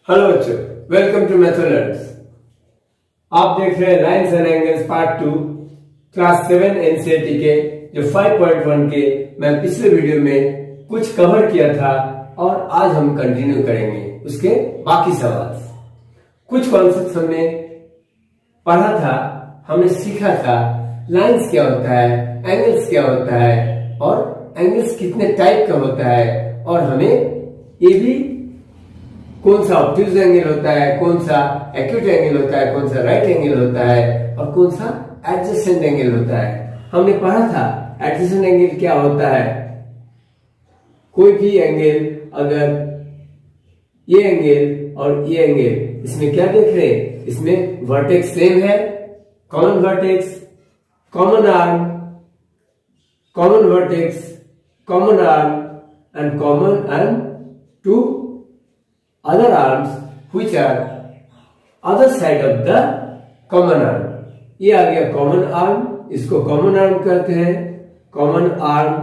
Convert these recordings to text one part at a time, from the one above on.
Hello बच्चों, welcome to मैथलर्न्स। आप देख रहे हैं lines and angles part 2 class 7 NCERT के जो 5.1 के मैं पिछले वीडियो में कुछ कवर किया था और आज हम कंटिन्यू करेंगे उसके बाकी सवाल। कुछ कॉन्सेप्ट हमने पढ़ा था, हमने सीखा था लाइन्स क्या होता है, एंगल्स क्या होता है और एंगल्स कितने टाइप का होता है और हमें ये भी कौन सा ऑब्ट्यूज एंगल होता है, कौन सा एक्यूट एंगल होता है, कौन सा राइट एंगल होता है और कौन सा एडजेसेंट एंगल होता है। हमने पढ़ा था एडजेसेंट एंगल क्या होता है। कोई भी एंगल, अगर ये एंगल और ये एंगल, इसमें क्या देख रहे हैं, इसमें वर्टेक्स सेम है, common vertex, common arm, common vertex, common arm and common arm to other arms which are other side of the common arm। ये आ गया कॉमन आर्म, इसको कॉमन आर्म कहते हैं, common arm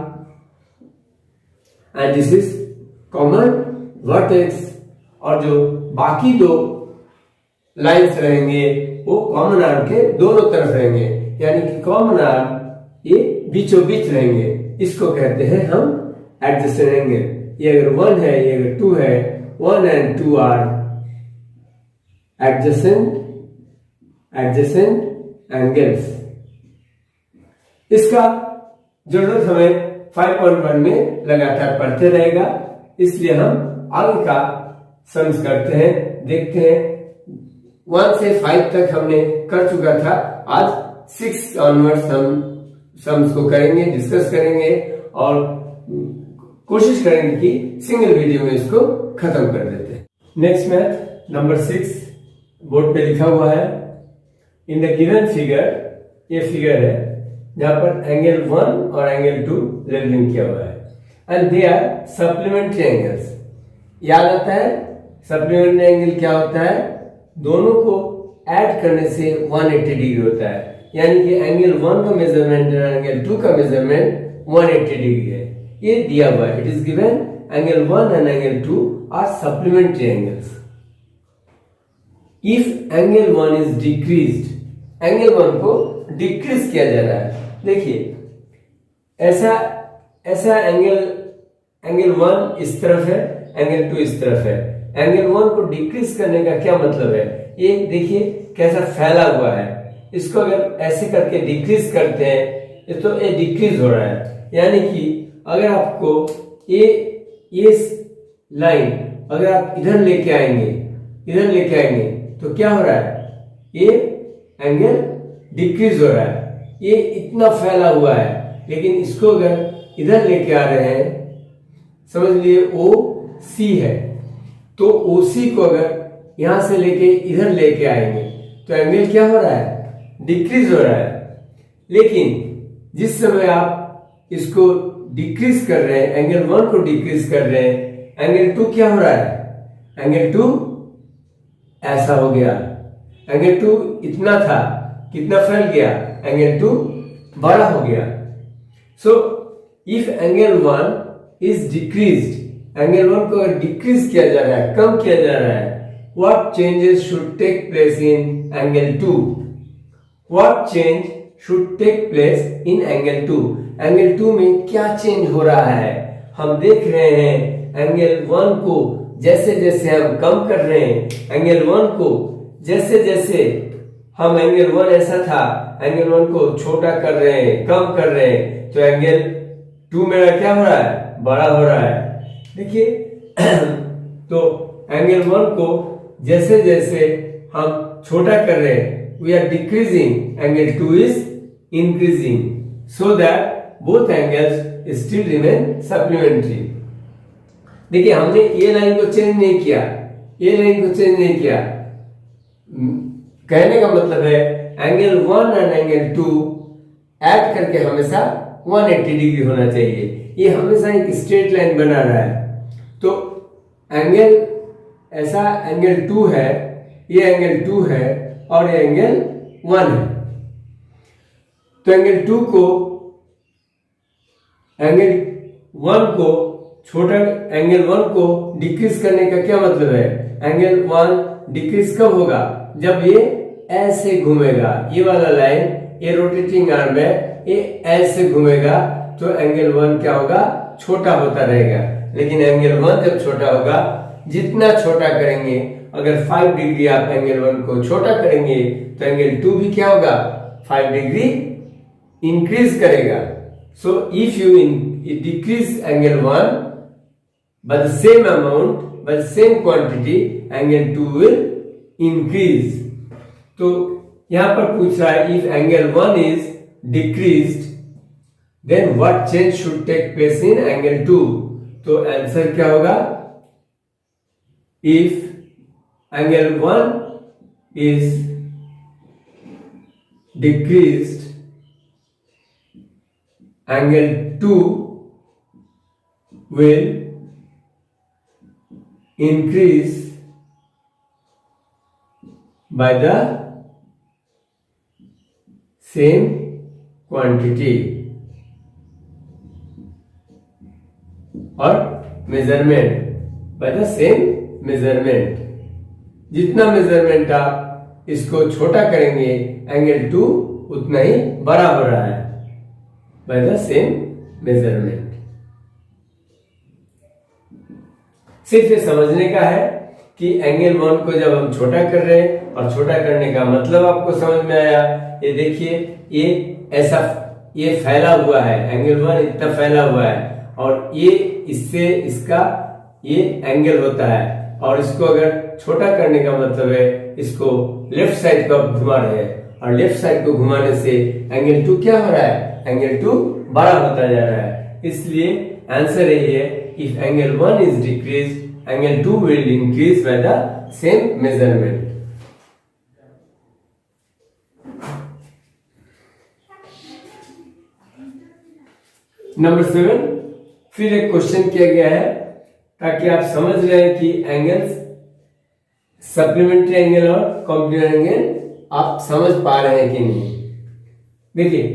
and this is common vertex. और जो बाकी दो lines रहेंगे वो कॉमन आर्म के दोनों तरफ रहेंगे, यानी कि कॉमन आर्म ये बीचों बीच रहेंगे। इसको कहते हैं हम एडजेसेंट एंगल। ये अगर 1 है, ये अगर 2 है, 1 and 2 are adjacent angles। इसका जरूरत हमें 5.1 में लगातार पढ़ते रहेगा, इसलिए हम आगे का सम्स करते हैं, देखते हैं। 1 से 5 तक हमने कर चुका था, आज 6 ऑनवर्ड्स हम सम्स को करेंगे, डिस्कस करेंगे और कोशिश करेंगे कि सिंगल वीडियो में इसको खत्म कर देते हैं। नेक्स्ट मैथ नंबर 6 बोर्ड पे लिखा हुआ है। इन द गिवन फिगर, ये फिगर है जहां पर एंगल 1 और एंगल 2 लेवलिंग किया हुआ है and they are supplementary angles. याद आता है सप्लीमेंट्री एंगल क्या होता है, दोनों को ऐड करने से 180 डिग्री होता है, यानी कि एंगल 1 का मेजरमेंट और एंगल 2 का मेजरमेंट 180 डिग्री है। ये दिया हुआ है, it is given angle 1 and angle 2 are supplementary angles। If angle 1 is decreased, angle 1 को डिक्रीज किया जा रहा है। देखिए ऐसा एंगल 1 इस तरफ है, एंगल 2 इस तरफ है। एंगल 1 को डिक्रीज करने का क्या मतलब है, ये देखिए कैसा फैला हुआ है। इसको अगर ऐसे करके डिक्रीज करते हैं तो ये डिक्रीज हो रहा है, यानी कि अगर आपको ये लाइन अगर आप इधर लेके आएंगे तो क्या हो रहा है, ये एंगल डिक्रीज हो रहा है, ये इतना फैला हुआ है। लेकिन इसको अगर इधर लेके आ रहे हैं, समझ लिए ओ सी है, तो ओ सी को अगर यहां से लेके इधर लेके आएंगे तो एंगल क्या हो रहा है, डिक्रीज हो रहा है। लेकिन जिस समय आप इसको डिक्रीज कर रहे हैं, एंगल 1 को डिक्रीज कर रहे हैं, एंगल 2 क्या हो रहा है, एंगल 2 ऐसा हो गया। एंगल 2 इतना था, कितना फैल गया, एंगल 2 बड़ा हो गया। So if angle 1 is decreased, angle 1 को डिक्रीज किया जा रहा है, कम किया जा रहा है, what changes should take place in angle 2, what change should take place in angle 2। Angle 2 में क्या चेंज हो रहा है, हम देख रहे हैं एंगल 1 को जैसे जैसे हम कम कर रहे हैं, एंगल 1 को जैसे जैसे हम एंगल 1 ऐसा था, एंगल 1 को छोटा कर रहे हैं, कम कर रहे हैं, तो एंगल 2 मेरा क्या हो रहा है, बड़ा हो रहा है। देखिए तो एंगल 1 को जैसे जैसे हम छोटा कर रहे हैं, we are decreasing, angle 2 is increasing, so that both angles still remain supplementary. देखिए हमने ये लाइन को चेंज नहीं किया, ये लाइन को चेंज नहीं किया। कहने का मतलब है एंगल 1 एंड एंगल 2 ऐड करके हमेशा 180 डिग्री होना चाहिए। ये हमेशा एक स्ट्रेट लाइन बना रहा है। तो एंगल ऐसा एंगल 2 है, ये एंगल 2 है और ये एंगल 1 है। तो एंगल 1 को छोटा एंगल 1 को डिक्रीज करने का क्या मतलब है? एंगल 1 डिक्रीज कब होगा? जब ये ऐसे घूमेगा, ये वाला लाइन, ये रोटेटिंग आर्म है, ये ऐसे घूमेगा तो एंगल 1 क्या होगा? छोटा होता रहेगा। लेकिन एंगल 1 जब छोटा होगा, जितना छोटा करेंगे, अगर 5 डिग्री आप एंगल 1 को छोटा करेंगे तो एंगल 2 भी क्या होगा? 5 डिग्री इंक्रीज करेगा। So if you decrease angle 1 by the same amount, by the same quantity, angle 2 will increase. तो यहां पर पूछ रहा है if angle 1 is decreased, then what change should take place in angle 2? तो आंसर क्या होगा? If angle 1 is decreased, angle 2 will increase by the same quantity और measurement by the same measurement। जितना मेजरमेंट आप इसको छोटा करेंगे एंगल 2 उतना ही बड़ा हो रहा है by the same measurement। सिर्फ ये समझने का है कि एंगल 1 को जब हम छोटा कर रहे हैं, और छोटा करने का मतलब आपको समझ में आया। ये देखिए, ये ऐसा ये फैला हुआ है, एंगल 1 इतना फैला हुआ है, और ये इससे इसका ये एंगल होता है, और इसको अगर छोटा करने का मतलब है इसको लेफ्ट साइड को घुमा रहे हैं, और लेफ्ट साइड को घुमाने से एंगल 2 क्या हो रहा है? एंगल 2 बड़ा होता जा रहा है। इसलिए आंसर यही है, if angle 1 is decreased, angle 2 will increase by the same measurement। Number 7, फिर एक क्वेश्चन किया गया है ताकि आप समझ रहे हैं कि एंगल्स, सप्लीमेंट्री एंगल और कॉम्प्लीमेंट्री एंगल आप समझ पा रहे हैं कि नहीं। देखिए,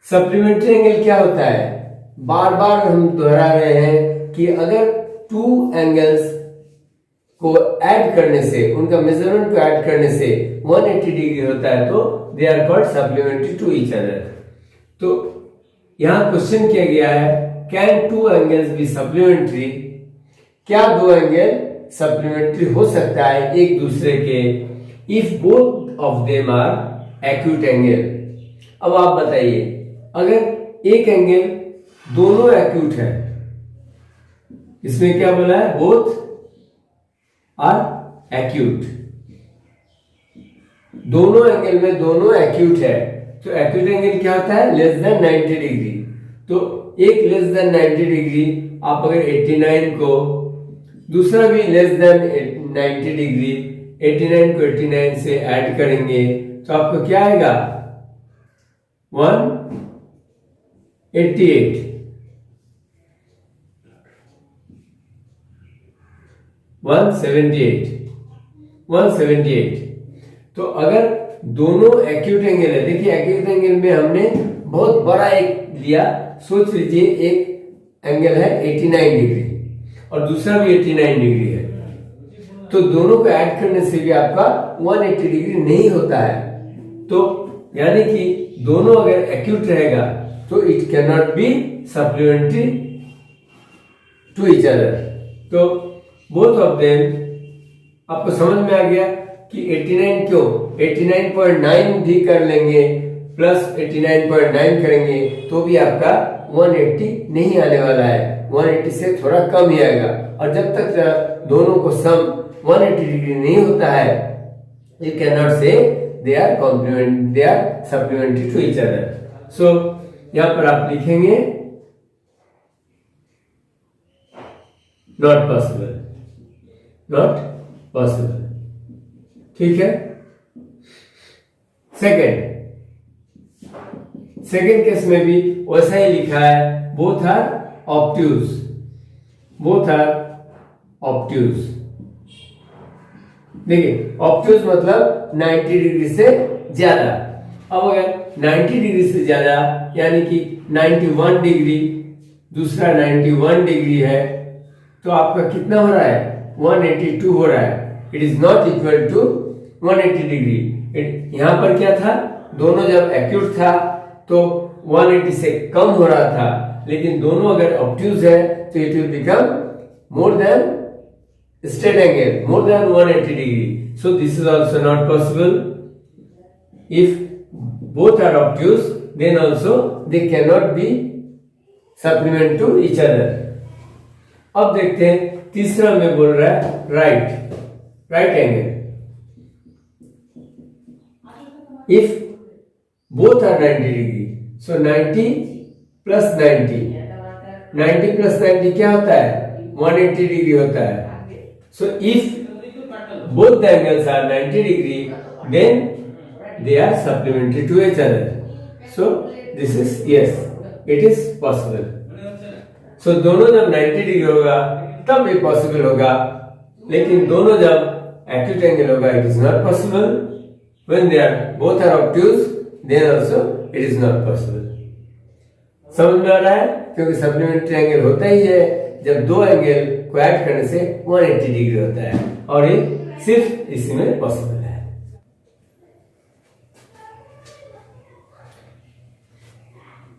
सप्लीमेंट्री एंगल क्या होता है? बार बार हम दोहरा रहे हैं कि अगर 2 एंगल्स को ऐड करने से, उनका मेजरमेंट को ऐड करने से 180 डिग्री होता है तो they are called supplementary to each other. तो यहां क्वेश्चन किया गया है, कैन 2 एंगल्स बी सप्लीमेंट्री? क्या 2 एंगल सप्लीमेंट्री हो सकता है एक दूसरे के? If both of them are acute angle. अब आप बताइए, अगर एक एंगल दोनों एक्यूट है, इसमें क्या बोला है? Both are acute. दोनों एंगल में दोनों एक्यूट है, तो एक्यूट एंगल क्या होता है? Less than 90 degree. तो एक लेस देन 90 डिग्री, आप अगर 89 को, दूसरा भी लेस देन 90 डिग्री, 89 को 89 से ऐड करेंगे तो आपको क्या आएगा? 188। 178। तो अगर दोनों एक्यूट एंगल है, देखिए एक्यूट एंगल में हमने बहुत बड़ा एक लिया, सोच लीजिए एक एंगल है 89 डिग्री और दूसरा भी 89 डिग्री है, तो दोनों को ऐड करने से भी आपका 180 डिग्री नहीं होता है। तो यानी कि दोनों अगर एक्यूट रहेगा तो it can not be supplementary to each other. तो बोथ ऑफ देम, आपको समझ में आ गया कि 89 क्यों, 89.9 भी कर लेंगे प्लस 89.9 करेंगे तो भी आपका 180 नहीं आने वाला है, 180 से थोड़ा कम ही आएगा। और जब तक दोनों को सम 180 डिग्री नहीं होता है, you can not say they are complement, they are supplementary to each other. So यहां पर आप लिखेंगे नॉट पॉसिबल, नॉट पॉसिबल। ठीक है। सेकेंड केस में भी वैसा ही लिखा है, both are obtuse, both are obtuse. देखिए ऑब्ट्यूज मतलब 90 डिग्री से ज्यादा। अब अगर 90 डिग्री से ज्यादा यानी कि 91 डिग्री दूसरा 91 डिग्री है, तो आपका कितना हो रहा है? 182 हो रहा है। It is not equal to 180 degree. यहां पर क्या था? दोनों जब एक्यूट था तो 180 से कम हो रहा था, लेकिन दोनों अगर ऑब्ट्यूज है तो it will become more than straight angle, more than 180 degree. So this is also not possible. If both are obtuse, then also they cannot be supplement to each other. अब देखते हैं तीसरा में बोल रहा है right angle. If both are 90 degree, so 90 plus 90, 90 plus 90 क्या होता है? 180 डिग्री होता है। So if both the angles are 90 degree, then they are supplementary to each other. So this is yes, it is possible. So दोनों जब 90 degree होगा तब ये पॉसिबल होगा, लेकिन दोनों जब acute angle होगा it is not possible. When they are both are obtuse, then also it is not possible. समझ में आ रहा है? क्योंकि सप्लीमेंट्री एंगल होता ही है जब दो एंगल को ऐड करने से 180 डिग्री होता है, और ये सिर्फ इसी में पॉसिबल है।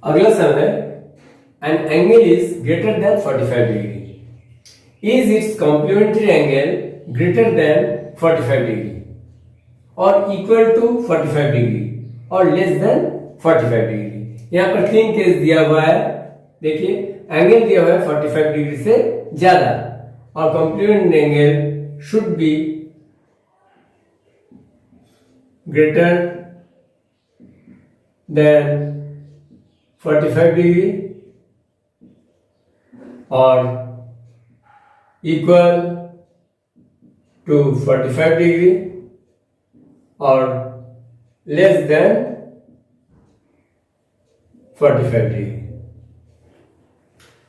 अगला सवाल है, an angle is greater than 45 degree, is its complementary angle greater than 45 degree और इक्वल टू 45 डिग्री और लेस देन 45 डिग्री। यहां पर तीन केस दिया हुआ है। देखिए, एंगल दिया हुआ है 45 डिग्री से ज्यादा और complement angle should be greater than 45 degree और इक्वल टू 45 डिग्री और लेस देन 45 डिग्री।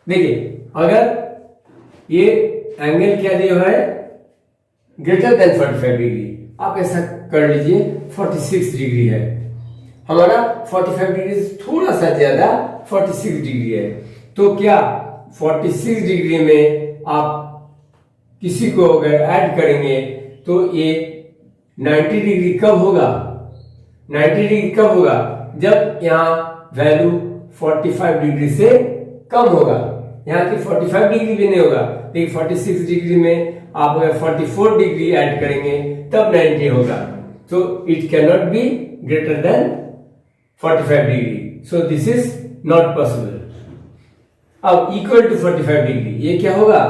देखिए, अगर ये एंगल क्या दिया हुआ है? ग्रेटर देन 45 डिग्री, आप ऐसा कर लीजिए 46 डिग्री है, हमारा 45 डिग्री से थोड़ा सा ज्यादा 46 डिग्री है, तो क्या 46 डिग्री में आप किसी को अगर ऐड करेंगे तो ये 90 डिग्री कब होगा? 90 डिग्री कब होगा? जब यहाँ वैल्यू 45 डिग्री से कम होगा। यहाँ की 45 डिग्री भी नहीं होगा, लेकिन 46 डिग्री में आप अगर 44 डिग्री ऐड करेंगे तब 90 होगा। तो it can not B greater than 45 degree, so this is not possible. अब इक्वल टू 45 डिग्री ये क्या होगा?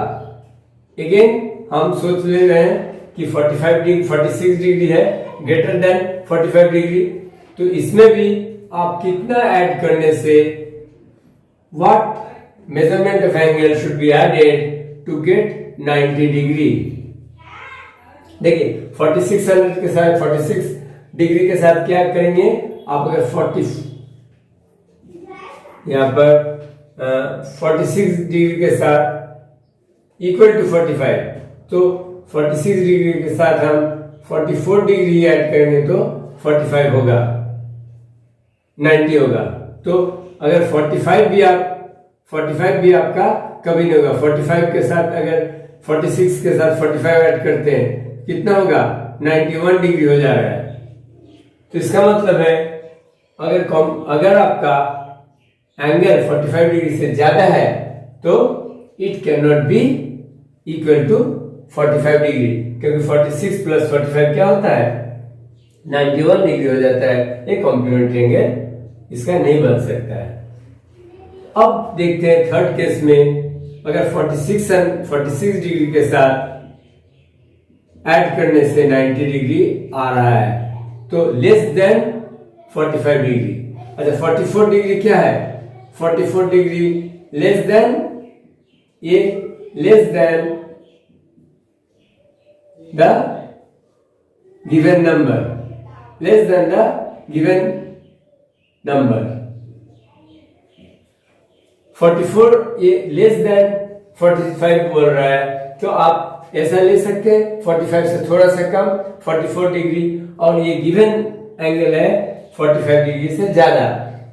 अगेन हम सोच ले रहे हैं कि 45 डिग्री 46 डिग्री है ग्रेटर देन 45 डिग्री, तो इसमें भी आप कितना ऐड करने से what measurement of angle should be added to get 90 degree. देखिए, 4600 के साथ 46 डिग्री के साथ क्या करेंगे आप? अगर 40 यहां पर 46 डिग्री के साथ इक्वल टू 45, तो 46 डिग्री के साथ हम 44 डिग्री ऐड करेंगे तो 45 होगा, 90 होगा। तो अगर 45 भी आपका कभी नहीं होगा। 45 के साथ अगर 46 के साथ 45 ऐड करते हैं कितना होगा? 91 डिग्री हो जा रहा है। तो इसका मतलब है अगर आपका एंगल 45 डिग्री से ज्यादा है तो it can not be equal to 45 degree, क्योंकि 46 प्लस 45 क्या होता है? 91 डिग्री हो जाता है। ये कॉम्प्लीमेंट्री एंगल इसका नहीं बन सकता है। अब देखते हैं थर्ड केस में, अगर 46 डिग्री के साथ ऐड करने से 90 डिग्री आ रहा है तो लेस देन 45 डिग्री। अच्छा, 44 डिग्री क्या है? 44 degree less than the given number, less than the given number. 44 ये लेस देन 45 बोल रहा है, तो आप ऐसा ले सकते हैं 45 से थोड़ा सा कम 44 डिग्री, और ये गिवन एंगल है 45 डिग्री से ज्यादा,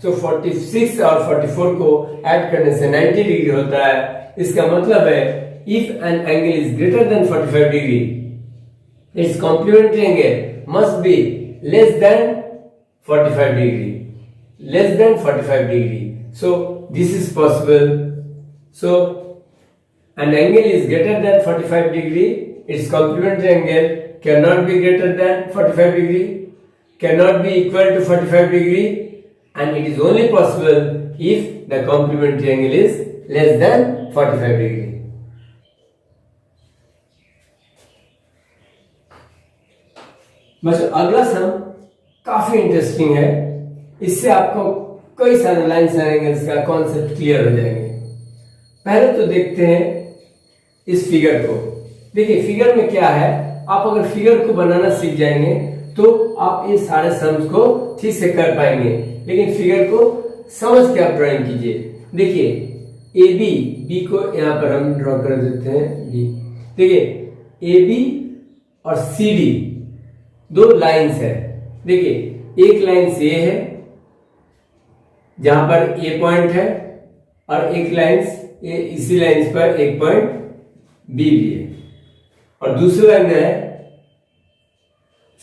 तो 46 और 44 को ऐड करने से 90 डिग्री होता है। इसका मतलब है if an angle is greater than 45 degree, its complementary angle must be less than 45 degree, less than 45 degree. So this is possible. So an angle is greater than 45 degree, its complementary angle cannot be greater than 45 degree, cannot be equal to 45 degree, and it is only possible if the complementary angle is less than 45 degree. बस अगला सम काफी interesting है, इससे आपको कई सारे lines and angles का concept clear हो जाएंगे। पहले तो देखते हैं इस फिगर को। देखिए फिगर में क्या है, आप अगर फिगर को बनाना सीख जाएंगे तो आप ये सारे सम्स को ठीक से कर पाएंगे, लेकिन फिगर को समझ के आप ड्राइंग कीजिए। देखिए ए बी को यहाँ पर हम ड्रॉ कर देते हैं बी। देखिए ए बी और सी डी दो लाइन्स है। देखिए एक लाइन से है जहां पर ए पॉइंट है, और एक लाइन इसी लाइन पर एक पॉइंट बी भी है, और दूसरी लाइन है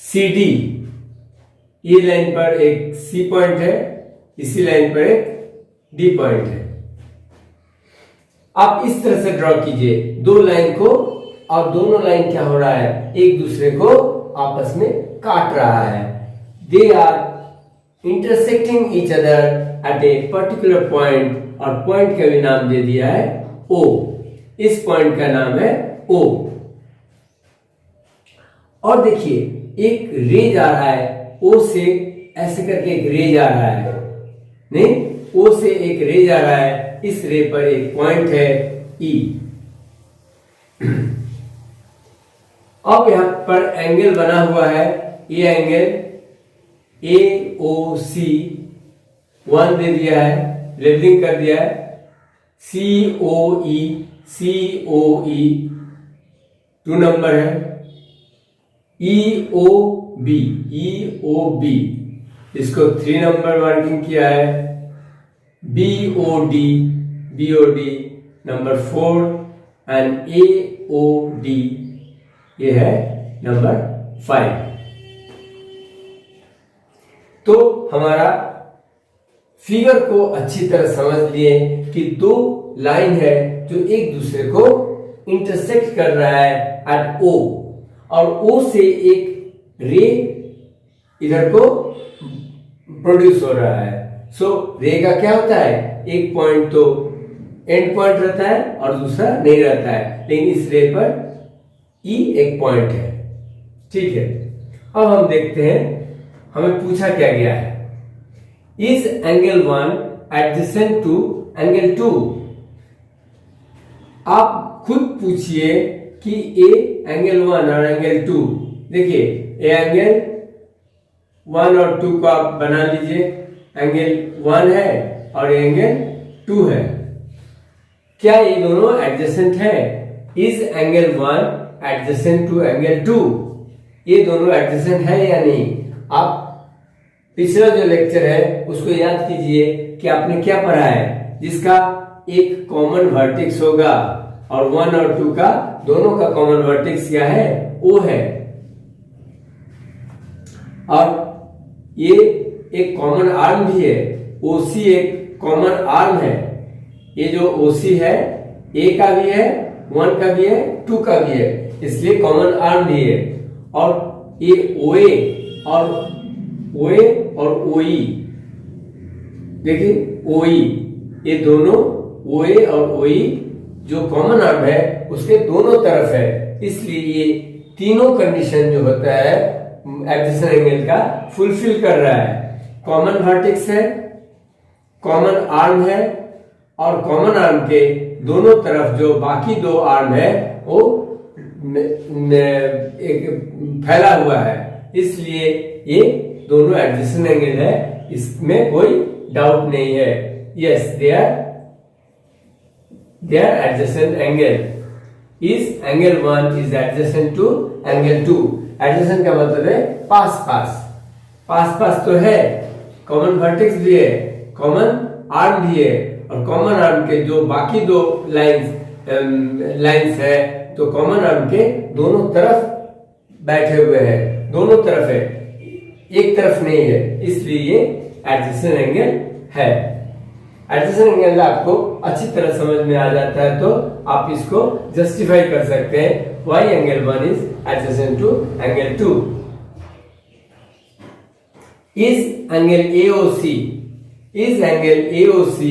सी डी। ये लाइन पर एक सी पॉइंट है, इसी लाइन पर एक डी पॉइंट है। आप इस तरह से ड्रॉ कीजिए दो लाइन को, और दोनों लाइन क्या हो रहा है, एक दूसरे को आपस में काट रहा है। They are intersecting each other at a particular point, और पॉइंट का भी नाम दे दिया है ओ। इस पॉइंट का नाम है ओ। और देखिए एक रे जा रहा है ओ से, ऐसे करके एक रे जा रहा है, नहीं ओ से एक रे जा रहा है, इस रे पर एक पॉइंट है ई। अब यहां पर एंगल बना हुआ है, ये एंगल ए ओ सी 1 दे दिया है, लेबलिंग कर दिया है। सी ओ ई 2 नंबर है। ई ओ बी इसको 3 नंबर मार्किंग किया है। B O D number 4, and A O D ये है नंबर 5। तो हमारा फिगर को अच्छी तरह समझ लिए कि दो लाइन है जो एक दूसरे को इंटरसेक्ट कर रहा है एट ओ, और ओ से एक रे इधर को प्रोड्यूस हो रहा है। सो रे का क्या होता है, एक पॉइंट तो एंड पॉइंट रहता है और दूसरा नहीं रहता है, लेकिन इस रे पर ई एक पॉइंट है। ठीक है, अब हम देखते हैं हमें पूछा क्या गया है। Is angle 1 adjacent to angle 2? आप खुद पूछिए कि ए एंगल 1 और एंगल 2, देखिए ए एंगल 1 और 2 को आप बना लीजिए। एंगल 1 है और एंगल 2 है, क्या ये दोनों एडजेसेंट है? Is angle 1 adjacent to angle 2? ये दोनों एडजेसेंट है या नहीं? आप पिछला जो लेक्चर है उसको याद कीजिए कि आपने क्या पढ़ा है, जिसका एक कॉमन वर्टेक्स होगा और 1 और 2 का दोनों का कॉमन वर्टेक्स क्या है, ओ है। और ये एक कॉमन आर्म भी है, ओसी एक कॉमन आर्म है। ये जो ओसी है ए का भी है, 1 का भी है, 2 का भी है, इसलिए कॉमन आर्म भी है। और ये ओए और ओई, देखिए ओई, ये दोनों ओए और ओई जो कॉमन आर्म है उसके दोनों तरफ है, इसलिए ये तीनों कंडीशन जो होता है एडजेसेंट एंगल का फुलफिल कर रहा है। कॉमन वर्टेक्स है, कॉमन आर्म है, और कॉमन आर्म के दोनों तरफ जो बाकी दो आर्म है वो एक फैला हुआ है, इसलिए ये दोनों एडजेसेंट एंगल है, इसमें कोई डाउट नहीं है। Yes, they are adjacent angle. Is angle 1 is adjacent to angle 2? Adjacent का मतलब है पास पास तो है, कॉमन वर्टेक्स भी है, कॉमन आर्म भी है, और कॉमन आर्म के जो बाकी दो लाइंस है तो कॉमन आर्म के दोनों तरफ बैठे हुए हैं, दोनों तरफ है, एक तरफ नहीं है, इसलिए ये एडजेसेंट एंगल है। एडजेसेंट एंगल आपको अच्छी तरह समझ में आ जाता है तो आप इसको जस्टिफाई कर सकते हैं, why angle 1 is adjacent to angle 2। Is angle AOC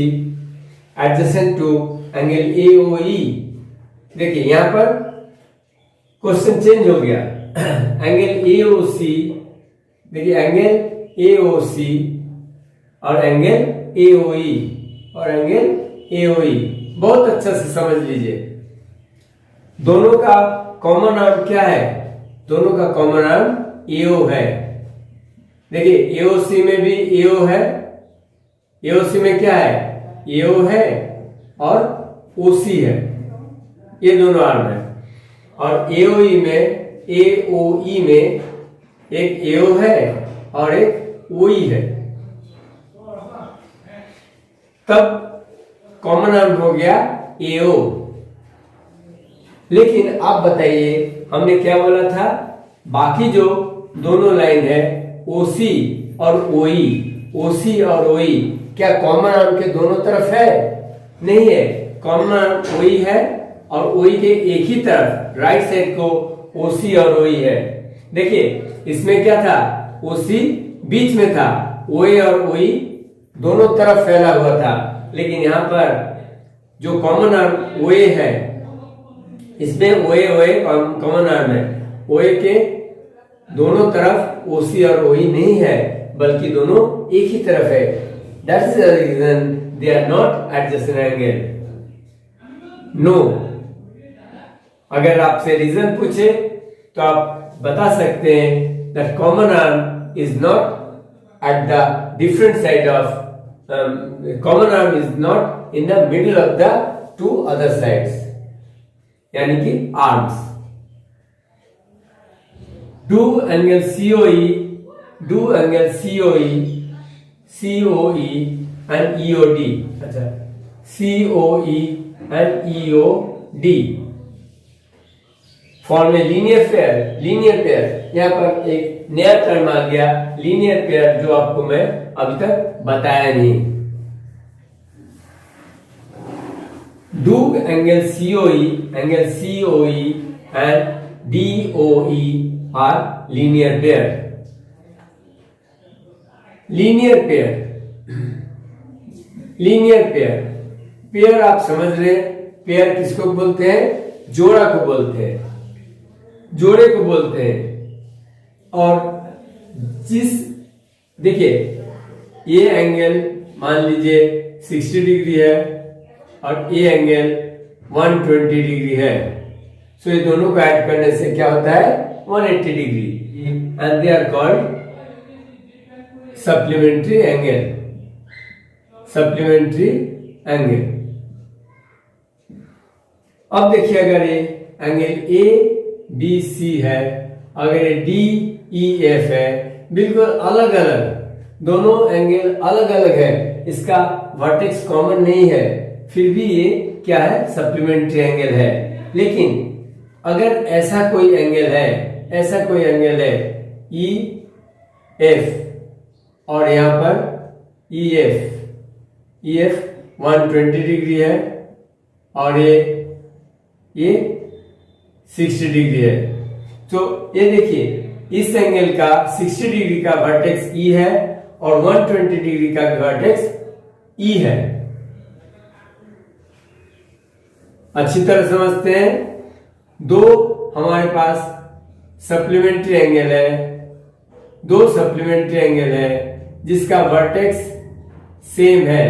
adjacent to angle AOE। देखिए यहां पर क्वेश्चन चेंज हो गया। एंगल AOC, देखिए एंगल AOC और एंगल AOE और एंगल AOE बहुत अच्छा से समझ लीजिए। दोनों का कॉमन आर्म क्या है? दोनों का कॉमन आर्म AO है। देखिए AOC में भी AO है, AOC में क्या है? AO है और OC है, ये दोनों आर्म है। और AOE में एक AO है और एक OE है, तब कॉमन आर्म हो गया AO। लेकिन आप बताइए, हमने क्या बोला था? बाकी जो दोनों लाइन है OC और OC और OE क्या कॉमन आर्म के दोनों तरफ है? नहीं है। कॉमन आर्म OE है और OE के एक ही तरफ राइट साइड को OC और OE है। देखिए इसमें क्या था? OC बीच में था, OA और OE दोनों तरफ फैला हुआ था। लेकिन यहां पर जो कॉमन आर्म OA है, इसमें OA कॉमन आर्म है, OA के दोनों तरफ OC और OE नहीं है, बल्कि दोनों एक ही तरफ है। That is the reason they are not adjacent angle. No. अगर आपसे रीजन पूछे तो आप बता सकते हैं that common arm is not at the different side of common arm is not in the middle of the two other sides, यानी कि arms. Do angle COE and EOD. अच्छा, COE and EOD फॉर्म में linear pair. यहां पर एक नया term आ गया, linear pair, जो आपको मैं अभी तक बताया नहीं। Do angle COE and DOE are linear pair आप समझ रहे हैं। पेयर किसको बोलते हैं? जोड़ा को बोलते हैं, जोड़े को बोलते हैं। और देखिए ये एंगल मान लीजिए 60 डिग्री है और ये एंगल 120 डिग्री है, सो ये दोनों को ऐड करने से क्या होता है? 180 degree, and they are called supplementary angle. अब देखिए, अगर ये एंगल ABC है, अगर ये DEF है, बिल्कुल अलग अलग, दोनों एंगल अलग अलग है, इसका वर्टेक्स कॉमन नहीं है, फिर भी ये क्या है? सप्लीमेंट्री एंगल है। लेकिन अगर ऐसा कोई एंगल है EF और यहां पर EF 120 डिग्री है और ये 60 डिग्री है, तो ये देखिए इस एंगल का 60 डिग्री का वर्टेक्स E है और 120 डिग्री का वर्टेक्स E है। अच्छी तरह समझते हैं। दो हमारे पास सप्लीमेंट्री एंगल है, दो सप्लीमेंट्री एंगल है जिसका वर्टेक्स सेम है।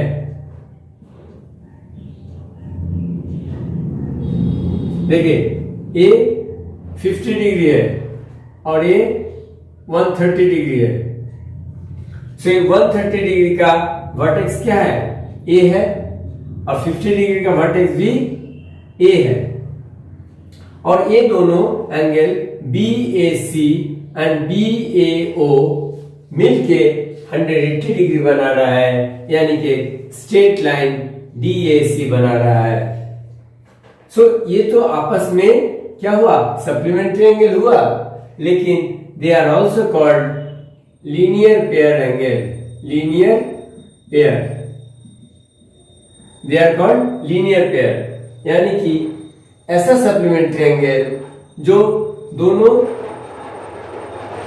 देखिए ये 50 डिग्री है और ये 130 डिग्री है, सो 130 डिग्री का वर्टेक्स क्या है? ए है, और 50 डिग्री का वर्टेक्स भी ए है। और ये दोनों एंगल BAC एंड BAO मिलके 180 डिग्री बना रहा है, यानी कि स्ट्रेट लाइन DAC बना रहा है। ये तो आपस में क्या हुआ, सप्लीमेंट्री एंगल हुआ, लेकिन they are also called linear pair angle. Linear pair, they are called linear pair, यानी कि ऐसा सप्लीमेंट्री एंगल जो दोनों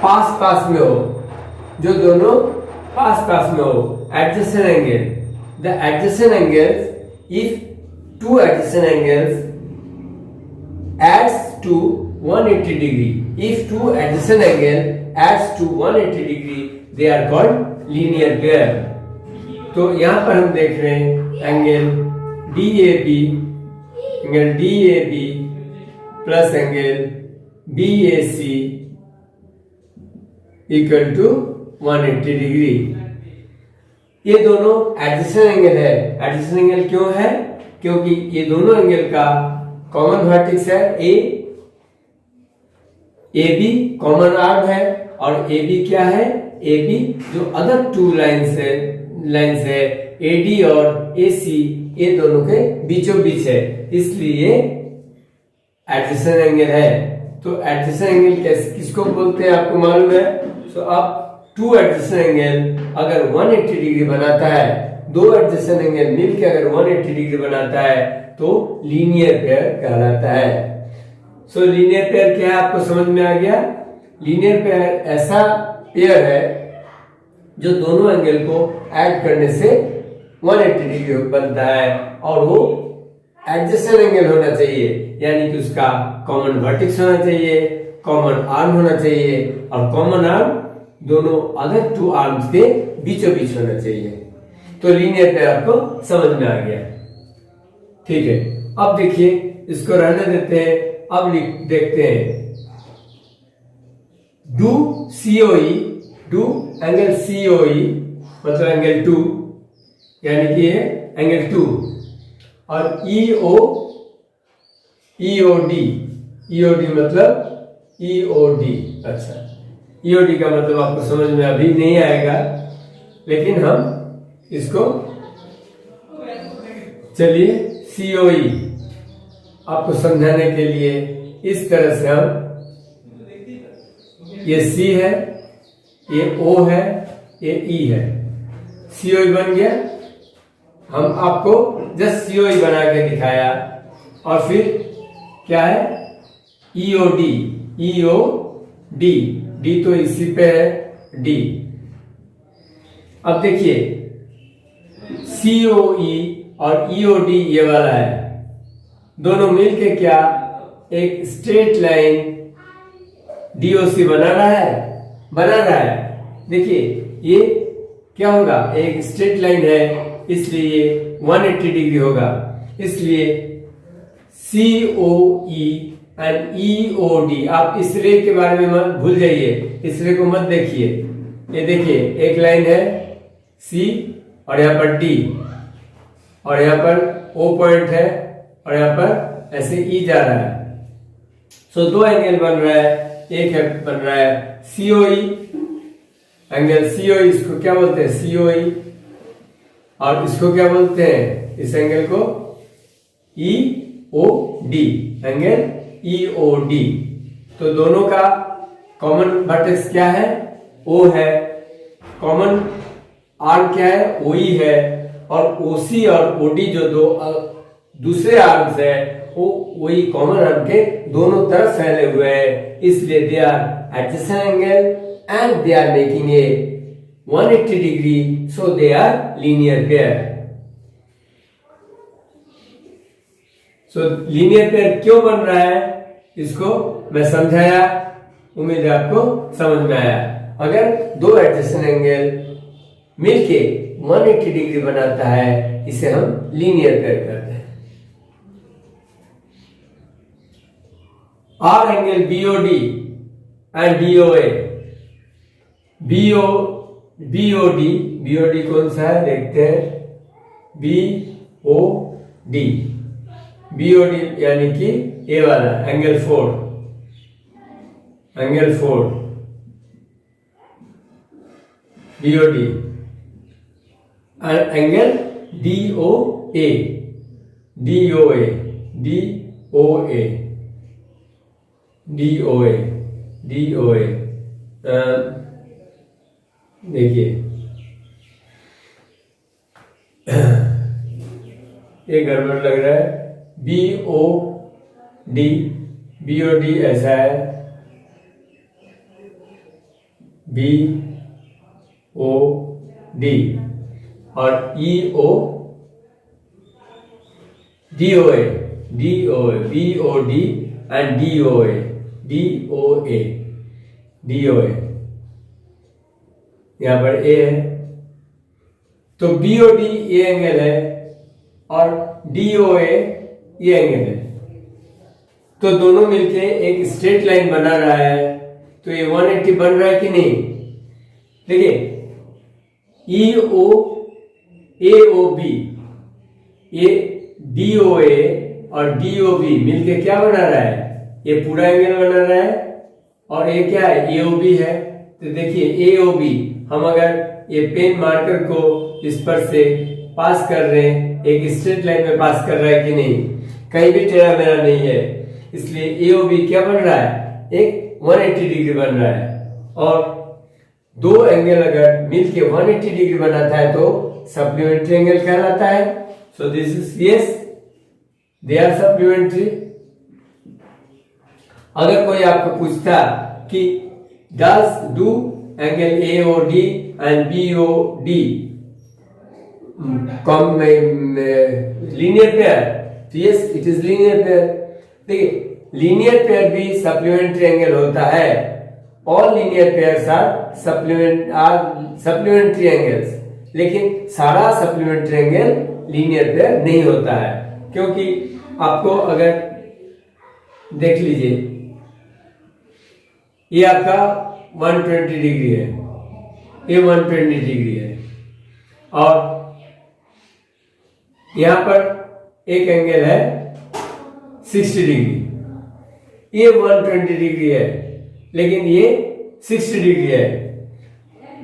पास पास में हो, जो दोनों पास पास में हो। Adjacent angle, the adjacent angles, if two adjacent angles adds to 180 degree, if two adjacent angle adds to 180 degree, they are called linear pair। तो यहां पर हम देख रहे हैं angle DAB plus angle BAC equal to 180 degree. ये दोनों adjacent angle है। एडजेसेंट एंगल क्यों है? क्योंकि ये दोनों एंगल का कॉमन वर्टेक्स है AB कॉमन आर्म है, और AB क्या है? AB जो अदर टू लाइंस है AD और AC, ये दोनों के बीचों बीच है, इसलिए एडजेसेंट एंगल है। तो एडजेसेंट एंगल किसको बोलते हैं आपको मालूम है? तो आप टू एडजेसेंट एंगल अगर 180 डिग्री बनाता है, दो एडजेसेंट एंगल मिलकर अगर 180 डिग्री बनाता है तो लीनियर पेयर कहलाता है। लीनियर पेयर क्या है आपको समझ में आ गया? लीनियर पेयर ऐसा पेयर है जो दोनों एंगल को ऐड करने से 180 डिग्री बनता है, और वो एडजेसेंट एंगल होना चाहिए, यानी कि उसका कॉमन वर्टेक्स होना चाहिए, कॉमन आर्म होना चाहिए, और कॉमन आर्म दोनों अदर टू आर्म्स के बीचों बीच होना चाहिए। तो लीनियर पेयर आपको समझ में आ गया, ठीक है। अब देखिए, इसको रहने देते हैं, अब देखते हैं do COE, do angle COE मतलब एंगल 2, यानी कि ये एंगल 2, और EOD मतलब EOD। अच्छा, EOD का मतलब आपको समझ में अभी नहीं आएगा, लेकिन हम इसको चलिए COE आपको समझाने के लिए इस तरह से हम, ये C है, ये O है, ये E है, COE बन गया। हम आपको जस्ट COE बना के दिखाया, और फिर क्या है EOD, D तो इसी पे है D। अब देखिए COE और EOD ये वाला है, दोनों मिलके क्या एक स्ट्रेट लाइन DOC बना रहा है। देखिए ये क्या होगा, एक स्ट्रेट लाइन है, इसलिए 180 डिग्री होगा, इसलिए COE एंड EOD। आप इस रे के बारे में मत भूल जाइए, इस रे को मत देखिए। ये देखिए एक लाइन है C, और यहाँ पर D, और यहाँ पर O पॉइंट है, और यहाँ पर ऐसे E जा रहा है। दो एंगल बन रहा है, एक है बन रहा है COE, एंगल COE, इसको क्या बोलते हैं COE, और इसको क्या बोलते हैं, इस एंगल को EOD, एंगल EOD। तो दोनों का कॉमन वर्टेक्स क्या है? O है, कॉमन आर्म क्या है? OE है, और OC और OD जो दो दूसरे आर्म्स है वो वही कॉमन आर्म के दोनों तरफ फैले हुए हैं, इसलिए they are adjacent angle and they are making a 180 degree, so they are linear pair. Linear pair क्यों बन रहा है इसको मैं समझाया, उम्मीद है आपको समझ में आया। अगर दो एडजेसेंट एंगल मिलके 180 डिग्री बनाता है, इसे हम लीनियर पेयर करते हैं। R angle BOD and DOA, BOD कौन सा है देखते हैं, BOD यानी कि ए वाला angle 4, BOD, angle DOA, DOA, DOA, DOA, DOA, देखिए ये गड़बड़ लग रहा है। BOD, BOD ऐसा है, BOD और EO, DOA, DOA, BOD and DOA, DOA, DOA, यहां पर A है, तो BOD ये एंगल है और DOA ये एंगल है, तो दोनों मिलके एक स्ट्रेट लाइन बना रहा है, तो ये 180 बन रहा है कि नहीं? देखिए EO AOB, ये DOA और DOB मिलके क्या बना रहा है? ये पूरा एंगल बना रहा है, और ये क्या है? AOB है। तो देखिए AOB, हम अगर ये पेन मार्कर को इस पर से पास कर रहे हैं, एक स्ट्रेट लाइन में पास कर रहा है कि नहीं? कहीं भी टेढ़ा मेढ़ा नहीं है, इसलिए AOB क्या बन रहा है? एक 180 डिग्री बन रहा है। और दो एंगल अगर मिलके 180 डिग्री बनाता है तो सप्लीमेंट्री एंगल कहलाता है। So this is yes, they are supplementary. अगर कोई आपको पूछता कि do angle AOD and BOD linear pair, तो yes it is linear pair. देखिए लीनियर पेयर भी सप्लीमेंट्री एंगल होता है। All linear pairs are supplementary angles, लेकिन सारा सप्लीमेंट्री एंगल लीनियर पेयर नहीं होता है, क्योंकि आपको अगर देख लीजिए ये आपका 120 डिग्री है, ये 120 डिग्री है, और यहां पर एक एंगल है 60 डिग्री, ये 120 डिग्री है, लेकिन ये 60 डिग्री है।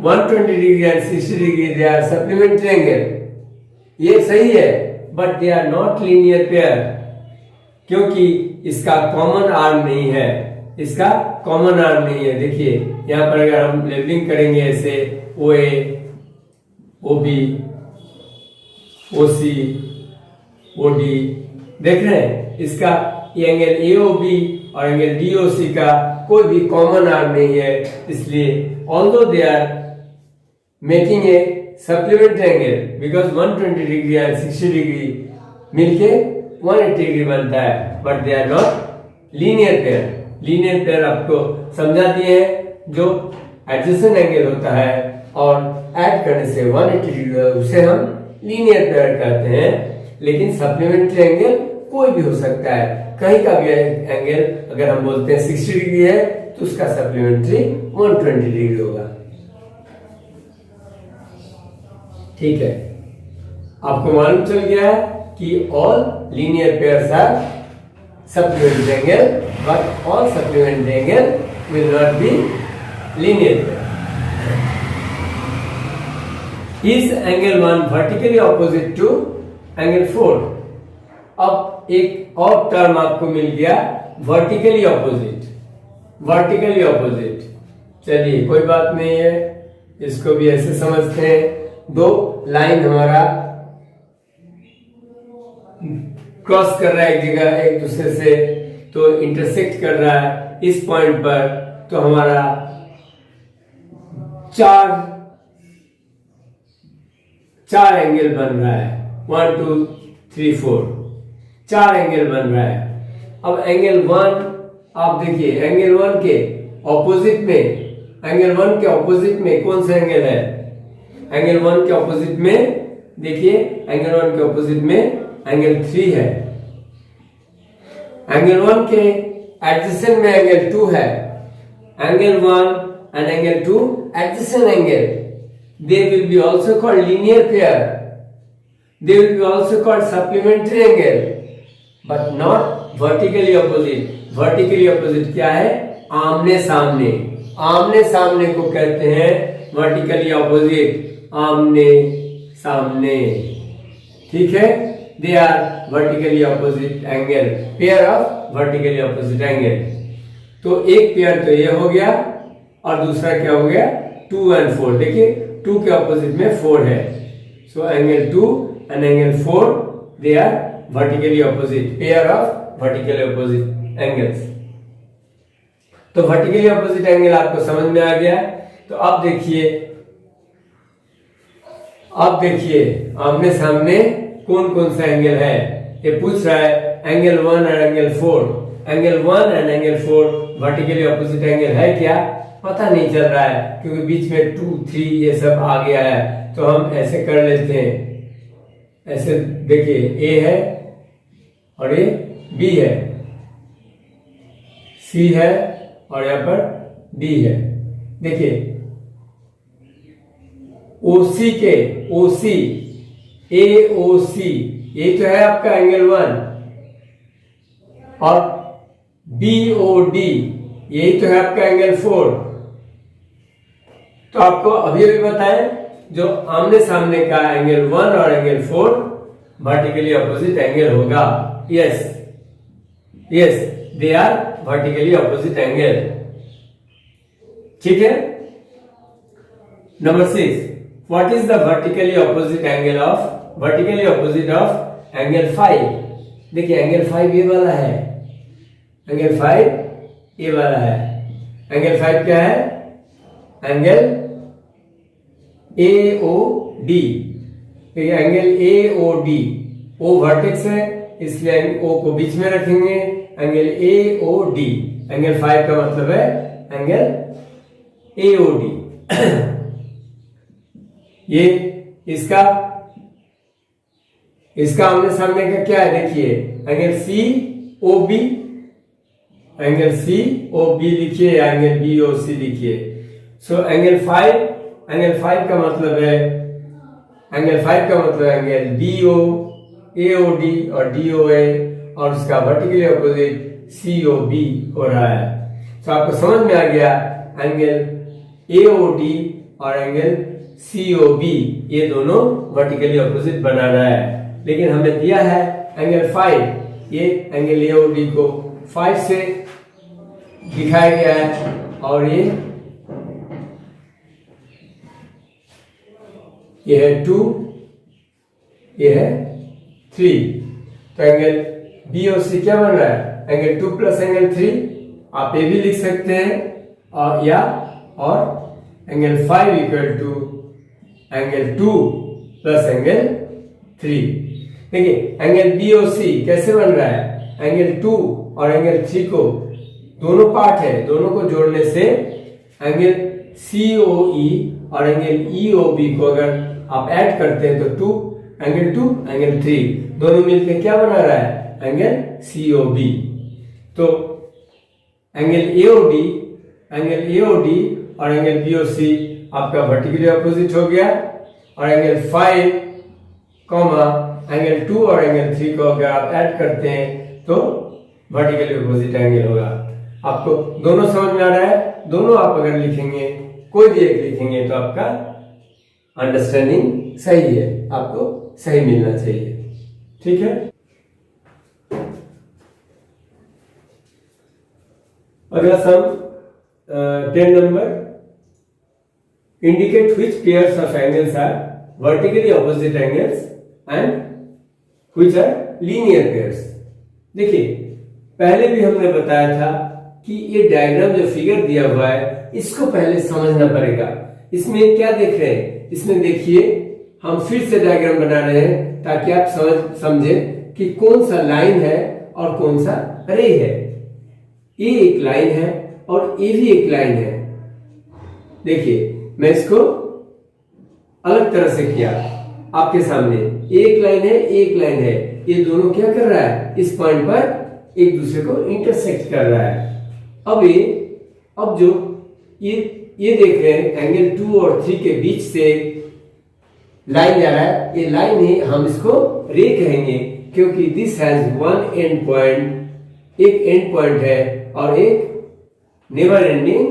120 degree and 60 degree they are supplementary angle, ये सही है, but they are not linear pair, क्योंकि इसका कॉमन आर्म नहीं है, इसका कॉमन आर्म नहीं है। देखिए यहां पर अगर हम लेवलिंग करेंगे ऐसे OA, OB, OC, OD, देख रहे हैं इसका ये एंगल AOB और एंगल DOC का कोई भी कॉमन आर्म नहीं है, इसलिए although they are making a supplementary angle, because 120 degree and 60 degree मिलके 180 डिग्री बनता है, but they are not linear pair. Linear pair आपको समझा दिए हैं, जो एडजेसेंट एंगल होता है और ऐड करने से 180 डिग्री, उसे हम लीनियर पेयर कहते हैं। लेकिन सप्लीमेंट्री एंगल कोई भी हो सकता है, कहीं का भी एंगल अगर हम बोलते हैं 60 डिग्री है तो उसका सप्लीमेंट्री 120 डिग्री होगा। ठीक है, आपको मालूम चल गया है कि all linear pairs are supplementary angle, but all supplementary angle will not be linear pair. Is angle 1 vertically opposite to angle 4? अब एक और टर्म आपको मिल गया, वर्टिकली ऑपोजिट। वर्टिकली ऑपोजिट, चलिए कोई बात नहीं है, इसको भी ऐसे समझते हैं, दो लाइन हमारा क्रॉस कर रहा है एक जगह एक दूसरे से, तो इंटरसेक्ट कर रहा है इस पॉइंट पर, तो हमारा चार एंगल बन रहा है, 1 2 3 4, 4 एंगल बन रहा है। अब एंगल 1 आप देखिए, एंगल 1 के ऑपोजिट में, एंगल 1 के ऑपोजिट में कौन सा एंगल है? एंगल 1 के ऑपोजिट में देखिए, एंगल 1 के ऑपोजिट में एंगल 3 है। एंगल 1 के एडजेसेंट में एंगल 2 है। Angle 1 and angle 2 adjacent angle, they will be also called linear pair, they will be also called supplementary angle, but not vertically opposite. vertically opposite क्या है? आमने सामने। आमने सामने को कहते हैं वर्टिकली ऑपोजिट, आमने सामने, ठीक है। They are vertically opposite angle, pair of vertically opposite angle. तो एक पेयर तो ये हो गया और दूसरा क्या हो गया 2 and 4। देखिए 2 के ऑपोजिट में 4 है, so angle 2 and angle 4 they are vertically opposite, pair of vertically opposite angles. तो वर्टिकली ऑपोजिट एंगल आपको समझ में आ गया। तो अब देखिए आमने सामने कौन कौन सा एंगल है, ये पूछ रहा है। एंगल 1 और angle 4, angle 1 and angle 4 vertically opposite angle है क्या, पता नहीं चल रहा है क्योंकि बीच में 2, 3 ये सब आ गया है। तो हम ऐसे कर लेते हैं, ऐसे देखिए A है और ये B है, C है और यहाँ पर D है। देखिए OC के OC AOC ये तो है आपका एंगल 1 और BOD यही तो है आपका एंगल 4। तो आपको अभी बताएं जो आमने सामने का एंगल 1 और एंगल 4 वर्टिकली ऑपोजिट एंगल होगा। Yes they are vertically opposite angle, ठीक है। Number 6, what is the vertically opposite of angle 5। देखिए एंगल 5 ये वाला है, एंगल 5 ये वाला है। एंगल 5 क्या है, angle AOD। Angle AOD, O vertex है इसलिए O को बीच में रखेंगे, एंगल AOD। एंगल 5 का मतलब है एंगल AOD। ये इसका आमने सामने का क्या है, देखिए एंगल COB, एंगल COB लिखिए, एंगल BOC लिखिए। सो एंगल 5 का मतलब है एंगल DO, AOD और DOA और उसका वर्टिकली ऑपोजिट COB हो रहा है। तो आपको समझ में आ गया एंगल AOD और एंगल COB ये दोनों वर्टिकली ऑपोजिट बना रहा है। लेकिन हमें दिया है एंगल 5, ये एंगल AOD को 5 से दिखाया गया है और ये है 2, ये है 3। तो एंगल BOC क्या बन रहा है, एंगल 2 प्लस एंगल 3, आप ये भी लिख सकते हैं और angle 5 equal to angle 2 plus angle 3। देखिए एंगल BOC कैसे बन रहा है, एंगल 2 और एंगल 3 को दोनों पार्ट है, दोनों को जोड़ने से एंगल COE और एंगल EOB को अगर आप ऐड करते हैं तो एंगल 2 एंगल 3 दोनों मिलकर क्या बना रहा है, एंगल COB। तो एंगल AOD और एंगल BOC आपका वर्टिकली ऑपोजिट हो गया और एंगल 5 एंगल 2 और एंगल 3 को अगर आप ऐड करते हैं तो वर्टिकली ऑपोजिट एंगल होगा। आपको दोनों समझ में आ रहा है, दोनों आप अगर लिखेंगे कोई भी एक लिखेंगे तो आपका अंडरस्टैंडिंग सही है, आपको सही मिलना चाहिए, ठीक है। अगला sum 10 number, indicate which pairs of angles are vertically opposite angles and which are linear pairs. देखिए पहले भी हमने बताया था कि ये डायग्राम जो फिगर दिया हुआ है इसको पहले समझना पड़ेगा। इसमें क्या देख रहे हैं, इसमें देखिए हम फिर से डायग्राम बना रहे हैं ताकि आप समझे कि कौन सा लाइन है और कौन सा रे है। ये एक लाइन है और ये भी एक लाइन है। देखिए मैं इसको अलग तरह से किया आपके सामने, एक लाइन है एक लाइन है, ये दोनों क्या कर रहा है, इस पॉइंट पर एक दूसरे को इंटरसेक्ट कर रहा है। अब जो ये देख रहे हैं एंगल 2 और 3 के बीच से लाइन जा रहा है, ये लाइन ही हम इसको रे कहेंगे क्योंकि this has one and point, एक एंड पॉइंट है और एक नेवर एंडिंग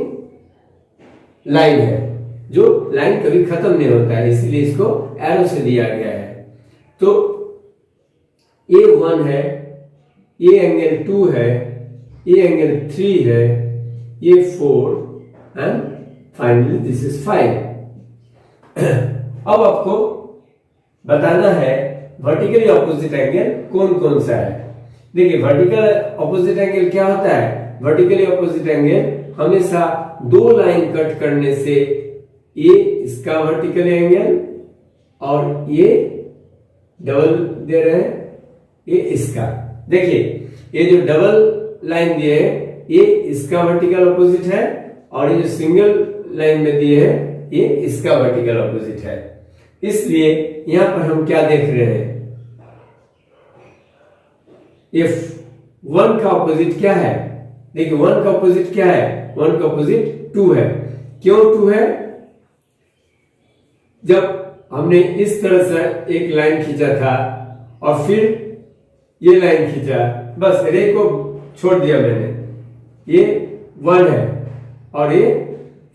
लाइन है। जो लाइन कभी खत्म नहीं होता है, इसलिए इसको एरो से दिया गया है। तो ये 1 है, ये एंगल 2 है, ये एंगल 3 है, ये 4 एंड फाइनली दिस इज 5। अब आपको बताना है वर्टिकली ऑपोजिट एंगल कौन कौन सा है। देखिए वर्टिकल ऑपोजिट एंगल क्या होता है, वर्टिकली ऑपोजिट एंगल हमेशा दो लाइन कट करने से ये इसका वर्टिकल एंगल और ये डबल दे रहे हैं ये इसका। देखिए ये जो डबल लाइन दिए हैं ये इसका वर्टिकल ऑपोजिट है और ये जो सिंगल लाइन में दिए हैं ये इसका वर्टिकल ऑपोजिट है। इसलिए यहां पर हम क्या देख रहे हैं, ये 1 का ऑपोजिट क्या है, देखिए 1 का ऑपोजिट क्या है, 1 का ऑपोजिट 2 है। क्यों 2 है, जब हमने इस तरह से एक लाइन खींचा था और फिर ये लाइन खींचा, बस रे को छोड़ दिया मैंने, ये 1 है और ये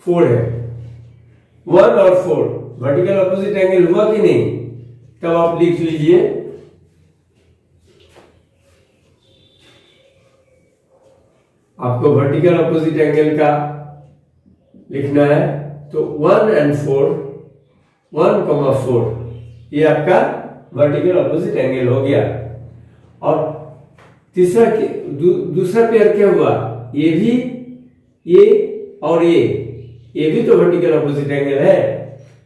4 है। 1 और 4 वर्टिकल ऑपोजिट एंगल हुआ कि नहीं, तब आप लिख लीजिए आपको वर्टिकल ऑपोजिट एंगल का लिखना है तो 1 and 4 1,4 ये आपका वर्टिकल ऑपोजिट एंगल हो गया। और दूसरा पेयर क्या हुआ, ये भी ये और ये भी तो वर्टिकल ऑपोजिट एंगल है।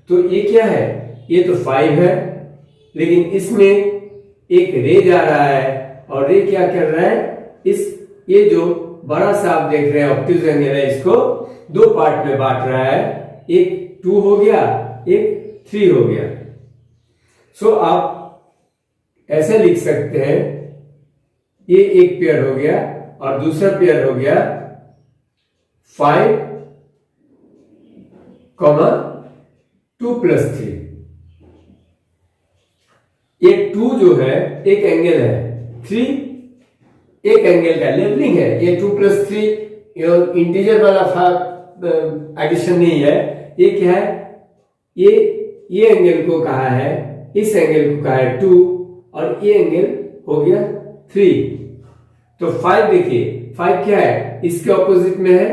तो ये क्या है, ये तो 5 है, लेकिन इसमें एक रे जा रहा है और रे क्या कर रहा है, ये जो बड़ा सा आप देख रहे हैं ऑब्ट्यूज एंगल है, इसको दो पार्ट में बांट रहा है, एक 2 हो गया, एक 3 हो गया। सो आप ऐसे लिख सकते हैं, ये एक पेयर हो गया और दूसरा पेयर हो गया 5, 2 + 3। ये 2 जो है एक एंगल है, 3 एक एंगल का लेवलिंग है। ये 2 + 3 इंटीजर वाला एडिशन नहीं है, ये क्या है, ये एंगल को कहा है, इस एंगल को कहा है 2 और ये एंगल हो गया 3। तो 5 देखिए 5 क्या है, इसके ऑपोजिट में है,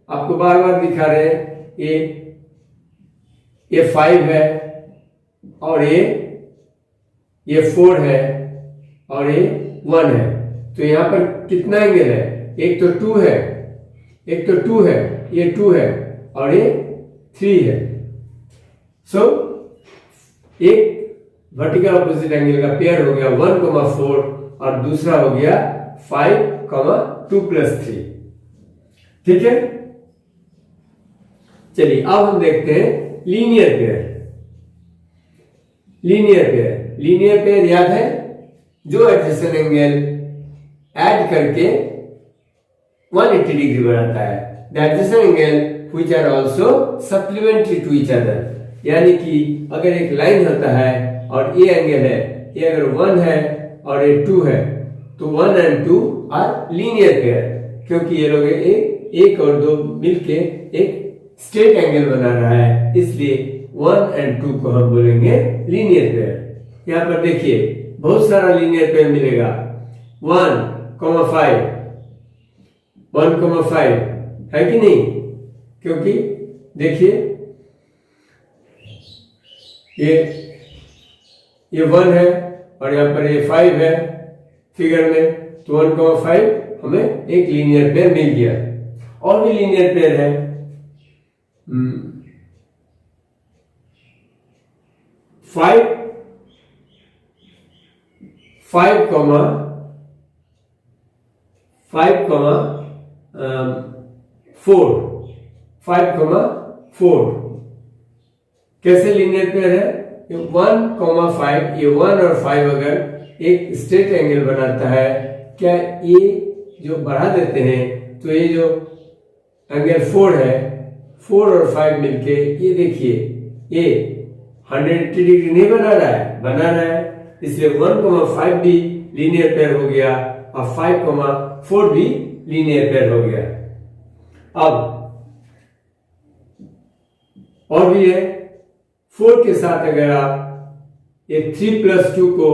आपको बार बार दिखा रहे हैं, ये 5 है और ये 4 है और ये 1 है। तो यहां पर कितना एंगल है, एक तो 2 है, एक तो 2 है, ये 2 है और ये 3 है। सो एक वर्टिकल ऑपोजिट एंगल का पेयर हो गया 1,4 और दूसरा हो गया 5, 2 + 3। ठीक है, चलिए अब हम देखते हैं लीनियर पेयर। लीनियर पेयर याद है, जो एडजेसेंट एंगल ऐड करके 180 डिग्री बनाता है। The adjacent angle which are also supplementary to each other, यानी कि अगर एक लाइन होता है और ये एंगल है, ये अगर 1 है और ये 2 है, तो 1 and 2 आर लीनियर पेयर, क्योंकि ये लोग एक और 2 मिलके एक स्ट्रेट एंगल बना रहा है, इसलिए 1 and 2 को हम बोलेंगे लीनियर पेयर। यहां पर देखिए बहुत सारा लीनियर पेयर मिलेगा, 1,5 है कि नहीं, क्योंकि देखिए ये 1 है और यहां पर ये 5 है फिगर में, तो 1,5 हमें एक लीनियर पेयर मिल गया। और भी लीनियर पेयर है, 5, 4 कैसे लीनियर पेयर है, 1,5 ये 1 और 5 अगर एक स्ट्रेट एंगल बनाता है, क्या ये जो बढ़ा देते हैं तो ये जो एंगल 4 है, 4 और 5 मिलके ये देखिए ये 180 डिग्री नहीं बना रहा है, बना रहा है, इसलिए 1,5 भी लीनियर पेयर हो गया और 5,4 भी लीनियर पेयर हो गया। अब और भी है, 4 के साथ अगर आप ये 3+2 को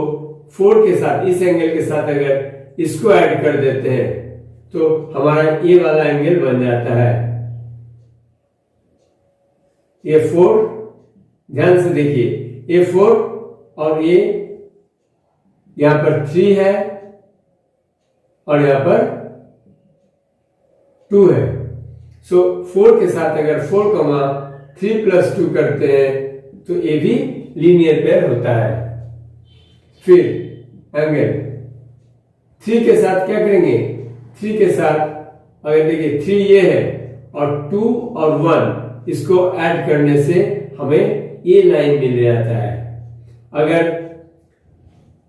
4 के साथ, इस एंगल के साथ अगर इसको ऐड कर देते हैं तो हमारा ये वाला एंगल बन जाता है। ये 4, ध्यान से देखिए, ये 4 और ये यहां पर 3 है और यहां पर 2 है। सो 4 के साथ अगर 4,3+2 करते हैं तो ये भी लीनियर पेयर होता है। फिर एंगल 3 के साथ क्या करेंगे, 3 के साथ अगर देखिए 3 ये है और 2 और 1 इसको ऐड करने से हमें ये लाइन मिल जाता है। अगर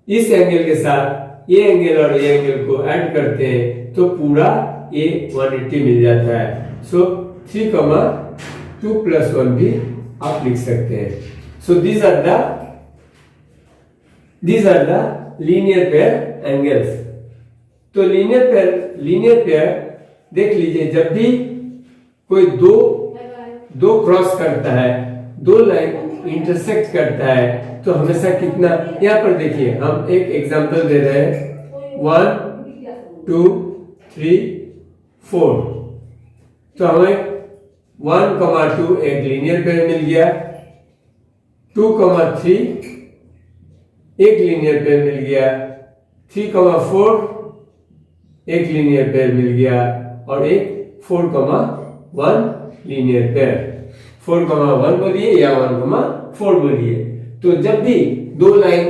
इस एंगल के साथ ये एंगल और ये एंगल को ऐड करते हैं तो पूरा ये 180 मिल जाता है। सो 3,2+1 भी आप लिख सकते हैं। सो these are the linear pair angles। तो लीनियर पेयर देख लीजिए, जब भी कोई दो क्रॉस करता है, दो लाइन इंटरसेक्ट करता है तो हमेशा कितना, यहां पर देखिए हम एक एग्जांपल दे रहे हैं, 1 2 3 4। तो हमें 1,2 एक लीनियर पेयर मिल गया, 2,3 एक लीनियर पेयर मिल गया, 3,4 एक लीनियर पेयर मिल गया और एक 4,1 लीनियर पेयर। 4,1 बोलिए या 1,4 बोलिए। तो जब भी दो लाइन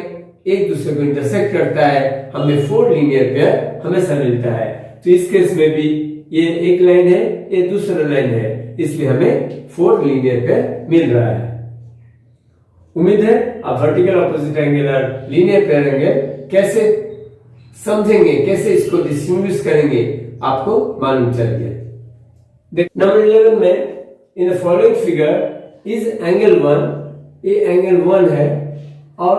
एक दूसरे को इंटरसेक्ट करता है हमें 4 लीनियर पेयर हमेशा मिलता है। तो इस केस में भी ये एक लाइन है, ये दूसरा लाइन है, इसलिए हमें 4 लीनियर पेयर मिल रहा है। उम्मीद है आप वर्टिकल ऑपोजिट एंगल और लीनियर पेयर एंगल कैसे समझेंगे, कैसे इसको डिस्टिंग्विश करेंगे, आपको मालूम चल गया। नंबर 11 में in the following figure is angle 1, ये एंगल 1 है और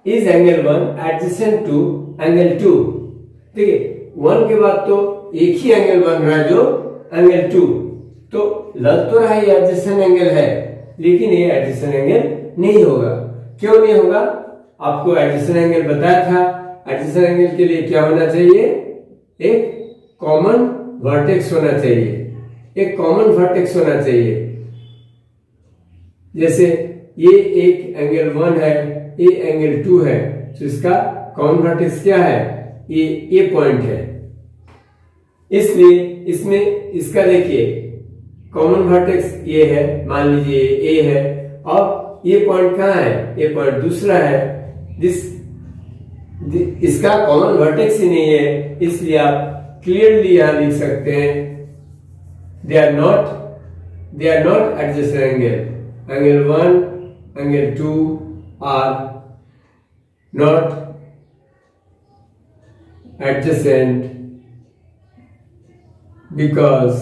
is angle 1 adjacent to angle 2। देखिए 1 के बाद तो एक ही एंगल बन रहा है जो एंगल 2, तो लग तो रहा है ये एडजेसेंट एंगल है, लेकिन ये एडजेसेंट एंगल नहीं होगा। क्यों नहीं होगा? आपको एडजेसेंट एंगल बताया था। एडजेसेंट एंगल के लिए क्या होना चाहिए? एक कॉमन वर्टेक्स होना चाहिए, एक कॉमन वर्टेक्स होना चाहिए। जैसे ये एक एंगल 1 है, ये एंगल 2 है, तो इसका कॉमन वर्टेक्स क्या है? ये पॉइंट है। इसलिए इसमें इसका देखिए कॉमन वर्टेक्स ये है, मान लीजिए ए है और ये पॉइंट कहाँ है? ये पॉइंट दूसरा है, इसका कॉमन वर्टेक्स ही नहीं है, इसलिए आप क्लियरली यहां लिख सकते हैं they are not adjacent angle. Angle 1 angle 2 are not adjacent because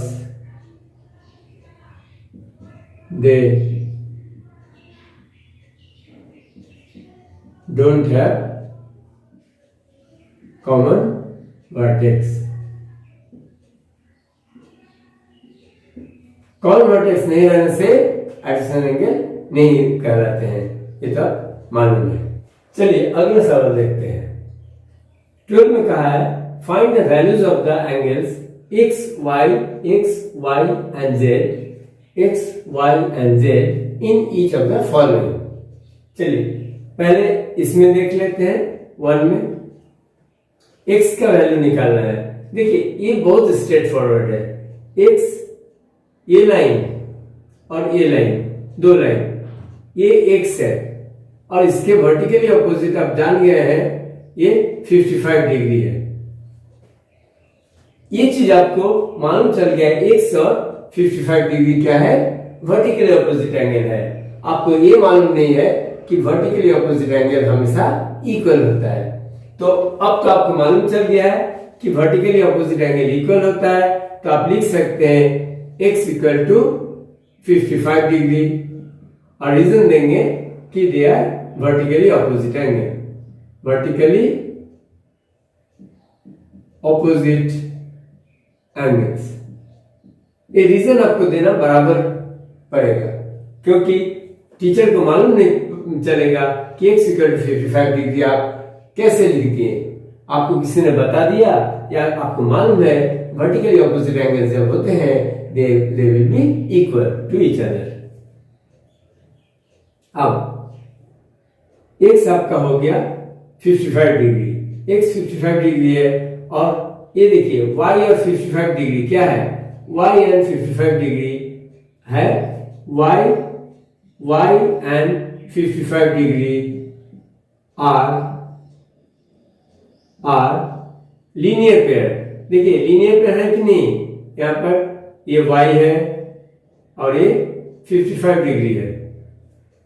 they don't have common vertex। Common vertex नहीं रहने से एडजेसेंट एंगल नहीं कहलाते हैं, ये तो मालूम है। चलिए अगला सवाल देखते हैं। 12 में कहा है find the values of the angles x, y and z, x, y and z in each of the following। चलिए पहले इसमें देख लेते हैं। 1 में x का वैल्यू निकालना है। देखिए ये बहुत स्ट्रेट फॉरवर्ड है। x ये लाइन और ये लाइन, दो लाइन, ये x है और इसके वर्टिकली ऑपोजिट आप जान गए हैं ये 55 डिग्री है। ये चीज आपको मालूम चल गया है, x और 55 डिग्री क्या है? वर्टिकली ऑपोजिट एंगल है। आपको ये मालूम नहीं है कि वर्टिकली ऑपोजिट एंगल हमेशा इक्वल होता है। तो अब तो आपको मालूम चल गया है कि वर्टिकली ऑपोजिट एंगल इक्वल होता है, तो आप लिख सकते हैं x इक्वल टू 55 डिग्री और रीजन देंगे कि they are vertically opposite angle, vertically opposite angles. ये रीजन आपको देना बराबर पड़ेगा। क्योंकि टीचर को मालूम नहीं चलेगा कि x इक्वल टू 55 डिग्री आप कैसे लिखते हैं। आपको किसी ने बता दिया या आपको मालूम है वर्टिकली ऑपोजिट एंगल जब होते हैं they will be equal to each other. अब x आपका हो गया 55 डिग्री, x 55 डिग्री है और ये देखिए y और 55 डिग्री क्या है, y एंड 55 डिग्री है, y and 55 degree are linear pair. देखिए लीनियर पेयर है कि नहीं, यहां पर ये y है और ये 55 डिग्री है,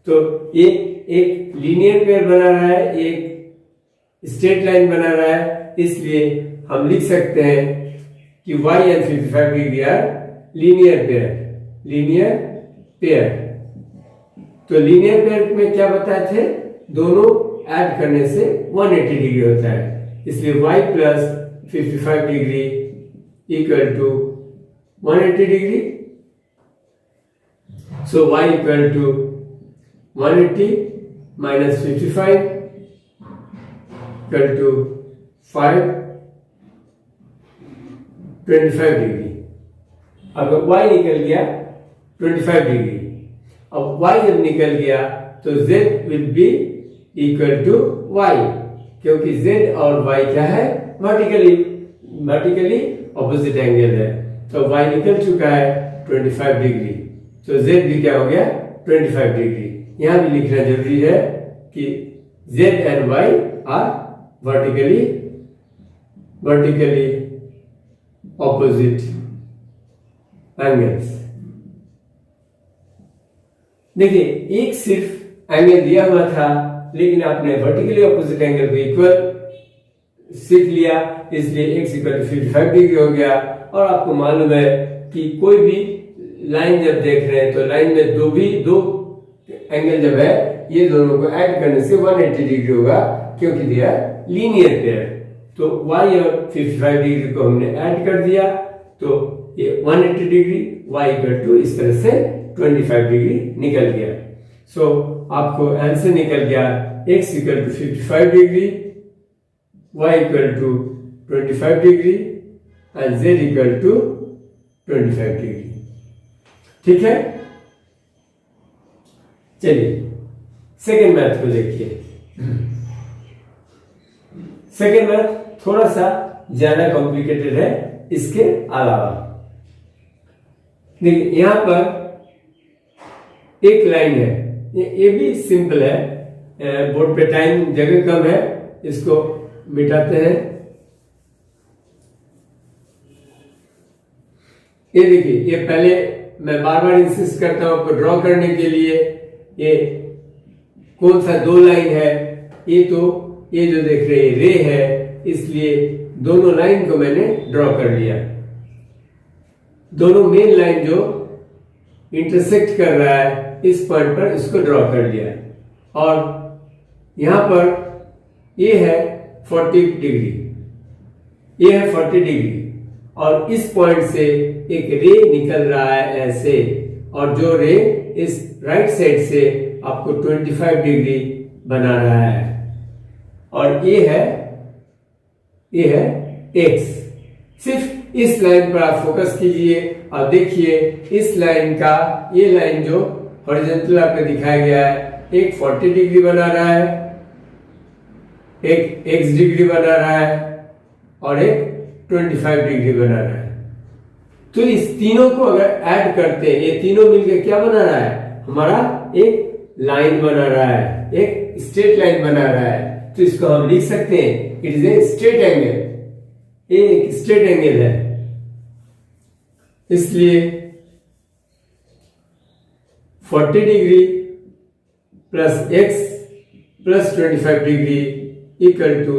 तो ये एक लीनियर पेयर बना रहा है, एक स्ट्रेट लाइन बना रहा है, इसलिए हम लिख सकते हैं कि y and 55 degree are linear pair. तो लीनियर पेयर में क्या बताए थे, दोनों ऐड करने से 180 डिग्री होता है, इसलिए y plus 55 degree equal to 180 degree. So y equal to 180 minus 55 equal to 25 degree. अब y निकल गया 25 डिग्री। अब y जब निकल गया तो z will be equal to y, क्योंकि z और y क्या है, वर्टिकली ऑपोजिट एंगल है, तो y निकल चुका है 25 डिग्री, तो z भी क्या हो गया 25 डिग्री। यहां भी लिखना जरूरी है कि z and y are vertically opposite angles. देखिए एक सिर्फ एंगल दिया हुआ था, लेकिन आपने वर्टिकली ऑपोजिट एंगल को इक्वल सीख लिया, इसलिए x इक्वल टू 55 डिग्री हो गया। और आपको मालूम है कि कोई भी लाइन जब देख रहे हैं तो लाइन में दो एंगल जब है, ये दोनों को ऐड करने से 180 डिग्री होगा, क्योंकि दिया लीनियर पेयर। तो y और 55 डिग्री को हमने ऐड कर दिया, तो ये 180 डिग्री, y इक्वल टू इस तरह से 25 डिग्री निकल गया। सो आपको आंसर निकल गया x equal to 55 degree, y equal to 25 degree and z equal to 25 degree. ठीक है, चलिए सेकेंड मैथ को देखिए। सेकेंड मैथ थोड़ा सा ज्यादा कॉम्प्लिकेटेड है इसके अलावा। देखिए यहां पर एक लाइन है, ये भी सिंपल है, बोर्ड पे टाइम जगह कम है, इसको मिटाते हैं। ये देखिए, ये पहले मैं बार बार इंसिस्ट करता हूं आपको ड्रॉ करने के लिए, ये कौन सा दो लाइन है, ये जो देख रहे हैं रे है, इसलिए दोनों लाइन को मैंने ड्रॉ कर लिया। दोनों मेन लाइन जो इंटरसेक्ट कर रहा है इस पॉइंट पर इसको ड्रॉ कर लिया, और यहां पर ये है 40 डिग्री, ये है 40 डिग्री, और इस पॉइंट से एक रे निकल रहा है ऐसे, और जो रे इस राइट साइड से आपको 25 डिग्री बना रहा है, और ये है x। सिर्फ इस लाइन पर आप फोकस कीजिए और देखिए इस लाइन का, ये लाइन जो हॉरिजॉन्टल आपको दिखाया गया है, एक 40 डिग्री बना रहा है, एक x डिग्री बना रहा है और एक 25 डिग्री बना रहा है। तो इस तीनों को अगर ऐड करते हैं, ये तीनों मिलकर क्या बना रहा है, हमारा एक लाइन बना रहा है, एक स्ट्रेट लाइन बना रहा है। तो इसको हम लिख सकते हैं it is a straight angle, ये एक स्ट्रेट एंगल है, इसलिए 40 degree plus x plus 25 degree equal to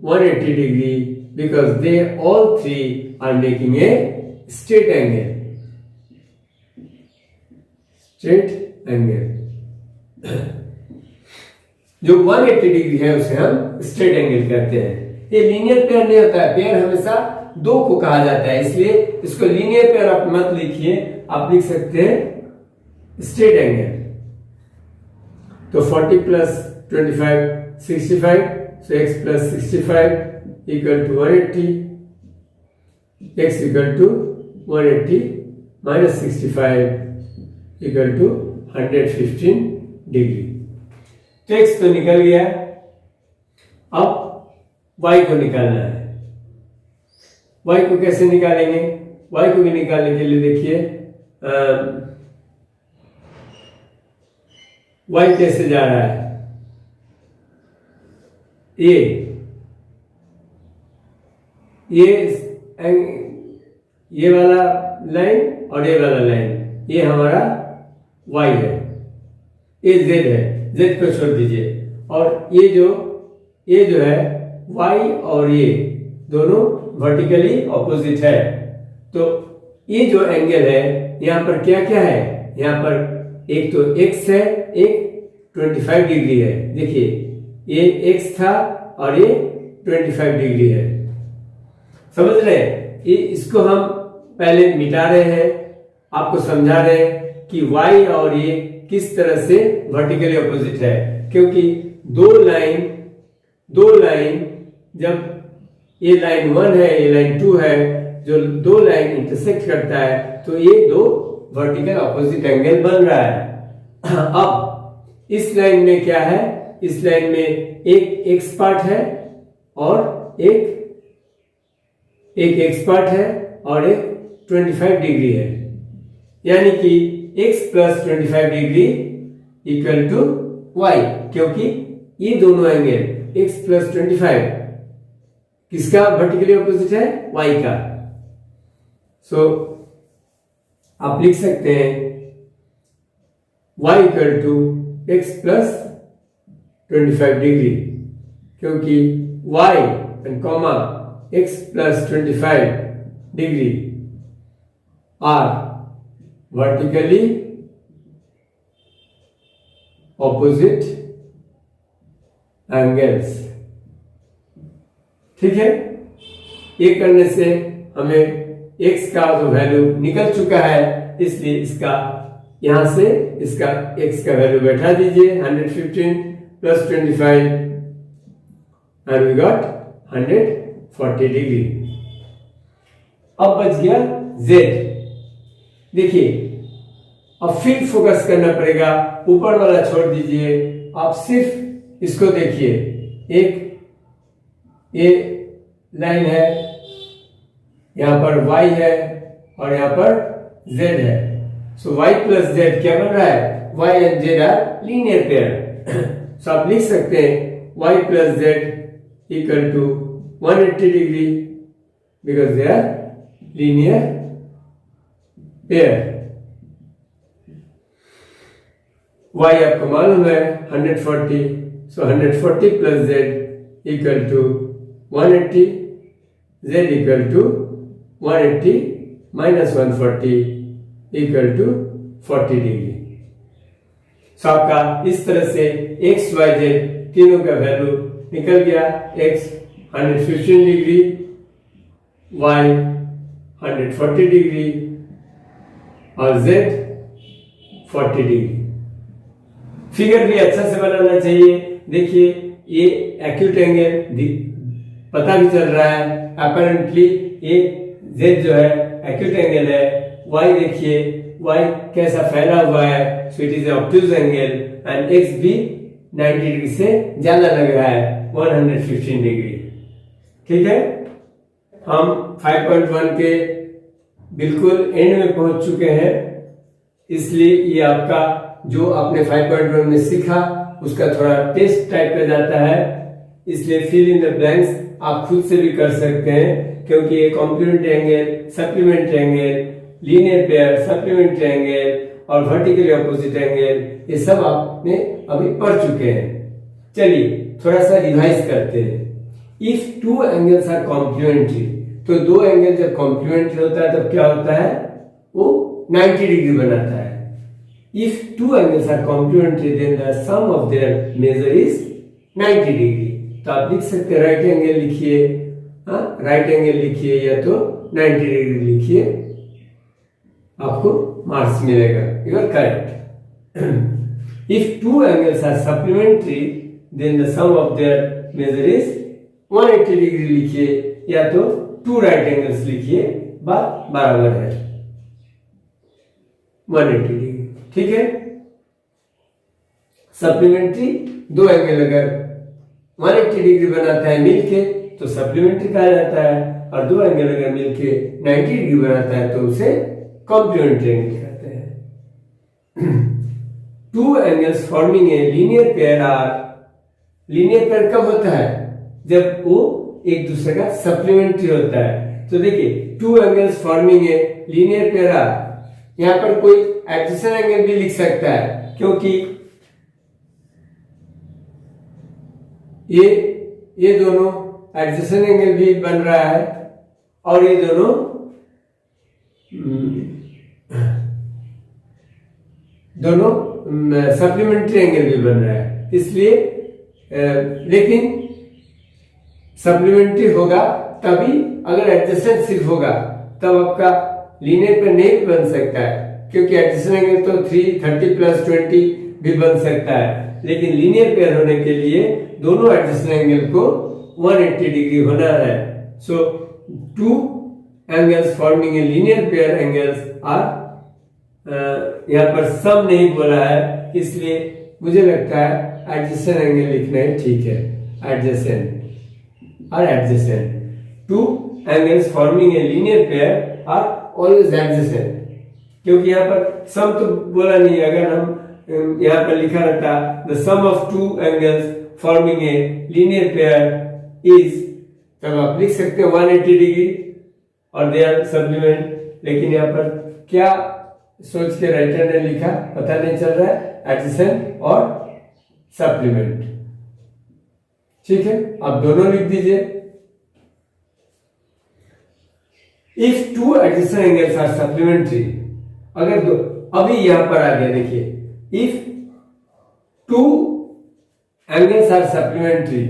180 degree, because they all three are making a straight angle. जो 180 डिग्री है उसे हम स्ट्रेट एंगल कहते हैं। ये लीनियर पेयर नहीं होता है, पेयर हमेशा दो को कहा जाता है, इसलिए इसको लीनियर पेयर आप मत लिखिए, आप लिख सकते हैं स्ट्रेट एंगल। तो 40 प्लस 25 65, so x plus 65 equal to 180, x equal to 180 minus 65 equal to 115 degree. तो x तो निकल गया, अब y को निकालना है। y को कैसे निकालेंगे? y को भी निकालने के लिए देखिए y कैसे जा रहा है, ये वाला लाइन और ये वाला लाइन, ये हमारा y है, ये z है, z को छोड़ दीजिए, और ये जो है y और ये दोनों वर्टिकली ऑपोजिट है। तो ये जो एंगल है यहाँ पर क्या क्या है, यहाँ पर एक तो x है, एक 25 डिग्री है। देखिए ये x था और ये 25 डिग्री है, समझ रहे हैं? ये इसको हम पहले मिटा रहे हैं, आपको समझा रहे हैं कि y और ये किस तरह से वर्टिकली ऑपोजिट है, क्योंकि दो लाइन जब ये लाइन 1 है, ये लाइन 2 है, जो दो लाइन इंटरसेक्ट करता है तो ये दो वर्टिकल ऑपोजिट एंगल बन रहा है। अब इस लाइन में क्या है, इस लाइन में एक x पार्ट है और एक x पार्ट है और एक 25 डिग्री है, यानी कि x plus 25 degree equal to y, क्योंकि ये दोनों एंगल x प्लस 25 किसका वर्टिकली ऑपोजिट है, y का। सो आप लिख सकते हैं y equal to x plus 25 degree, क्योंकि y and comma x plus 25 degree are vertically opposite angles. ठीक है, ये करने से हमें x का जो वैल्यू निकल चुका है, इसलिए इसका यहां से इसका x का वैल्यू बैठा दीजिए 115 plus 25 and we got 140 degree. अब बच गया z। देखिए अब फिर फोकस करना पड़ेगा, ऊपर वाला छोड़ दीजिए, आप सिर्फ इसको देखिए। एक ये लाइन है, यहां पर y है और यहां पर z है, सो y प्लस z क्या बन रहा है, y and z are linear pair. So आप लिख सकते हैं y plus z equal to 180 degree because they are linear pair. y आपको मालूम है 140, so 140 plus z equal to 180, z equal to 180 minus 140 equal to 40 degree. So आपका इस तरह से x y z तीनों का वैल्यू निकल गया। x 115 डिग्री, y 140 डिग्री और z 40 डिग्री। फिगर भी अच्छा से बनाना चाहिए। देखिए ये एक्यूट एंगल पता भी चल रहा है, अपैरेंटली ये z जो है एक्यूट एंगल है। y देखिए y कैसा फैला हुआ है, so it is obtuse angle and x भी 90 डिग्री से ज्यादा लग रहा है 115 डिग्री। ठीक है, हम 5.1 के बिल्कुल एंड में पहुंच चुके हैं, इसलिए ये आपका जो आपने 5.1 में सीखा उसका थोड़ा टेस्ट टाइप का जाता है, इसलिए फिल इन द ब्लैंक्स आप खुद से भी कर सकते हैं, क्योंकि ये complement angle, supplement angle, linear pair, supplement angle और वर्टिकली ऑपोजिट एंगल ये सब आपने अभी पढ़ चुके हैं। चलिए थोड़ा सा रिवाइज करते हैं। If two angles are complementary, तो दो एंगल जब कॉम्प्लीमेंट्री होता है तब क्या होता है, वो 90 डिग्री बनाता है। If two angles are complementary, then the sum of their measure is 90 degree. तो आप लिख सकते हैं राइट एंगल लिखिए, राइट एंगल लिखिए या तो 90 डिग्री लिखिए, आपको मार्क्स मिलेगा। You are correct. If two angles are supplementary, then the sum of their measure is 180 degree लिखिए या तो टू राइट एंगल्स लिखिए, बात बराबर है 180 डिग्री। ठीक है, सप्लीमेंट्री दो एंगल अगर 180 डिग्री बनाता है मिलके तो सप्लीमेंट्री कहा जाता है, और दो एंगल अगर मिलके 90 डिग्री बनाता है तो उसे कॉम्प्लीमेंट्री एंगल कहते हैं। Two angles forming a linear pair are, linear pair कब होता है? जब वो एक दूसरे का सप्लीमेंट्री होता है। तो देखिए two angles forming a linear pair are, यहां पर कोई एडजेसेंट एंगल भी लिख सकता है, क्योंकि ये दोनों एडजेसेंट एंगल भी बन रहा है और ये दोनों सप्लीमेंट्री एंगल भी बन रहा है। इसलिए लेकिन सप्लीमेंट्री होगा तभी, अगर एडजेसेंट सिर्फ होगा तब आपका लीनियर पेयर नहीं बन सकता है, क्योंकि एडजेसेंट एंगल तो 330 + 20 भी बन सकता है, लेकिन लीनियर पेयर होने के लिए दोनों एडजेसेंट एंगल को 180 डिग्री होना है। So two angles forming a linear pair angles are, यहाँ पर सम नहीं बोला है, इसलिए मुझे लगता है एडजेसेंट एंगल लिखना ही ठीक है, एडजेसेंट और adjacent. Two angles forming a linear pair are always adjacent, क्योंकि यहाँ पर सम तो बोला नहीं। अगर हम यहाँ पर लिखा रहता the sum of two angles forming a linear pair is, तब आप लिख सकते हैं 180 डिग्री और दे आर सप्लीमेंट, लेकिन यहाँ पर क्या सोच के राइटर ने लिखा पता नहीं चल रहा है, एडजेसेंट और सप्लीमेंट। ठीक है, आप दोनों लिख दीजिए। If two adjacent angles are supplementary, अगर दो, अभी यहां पर आ गया देखिए, if two angles are supplementary,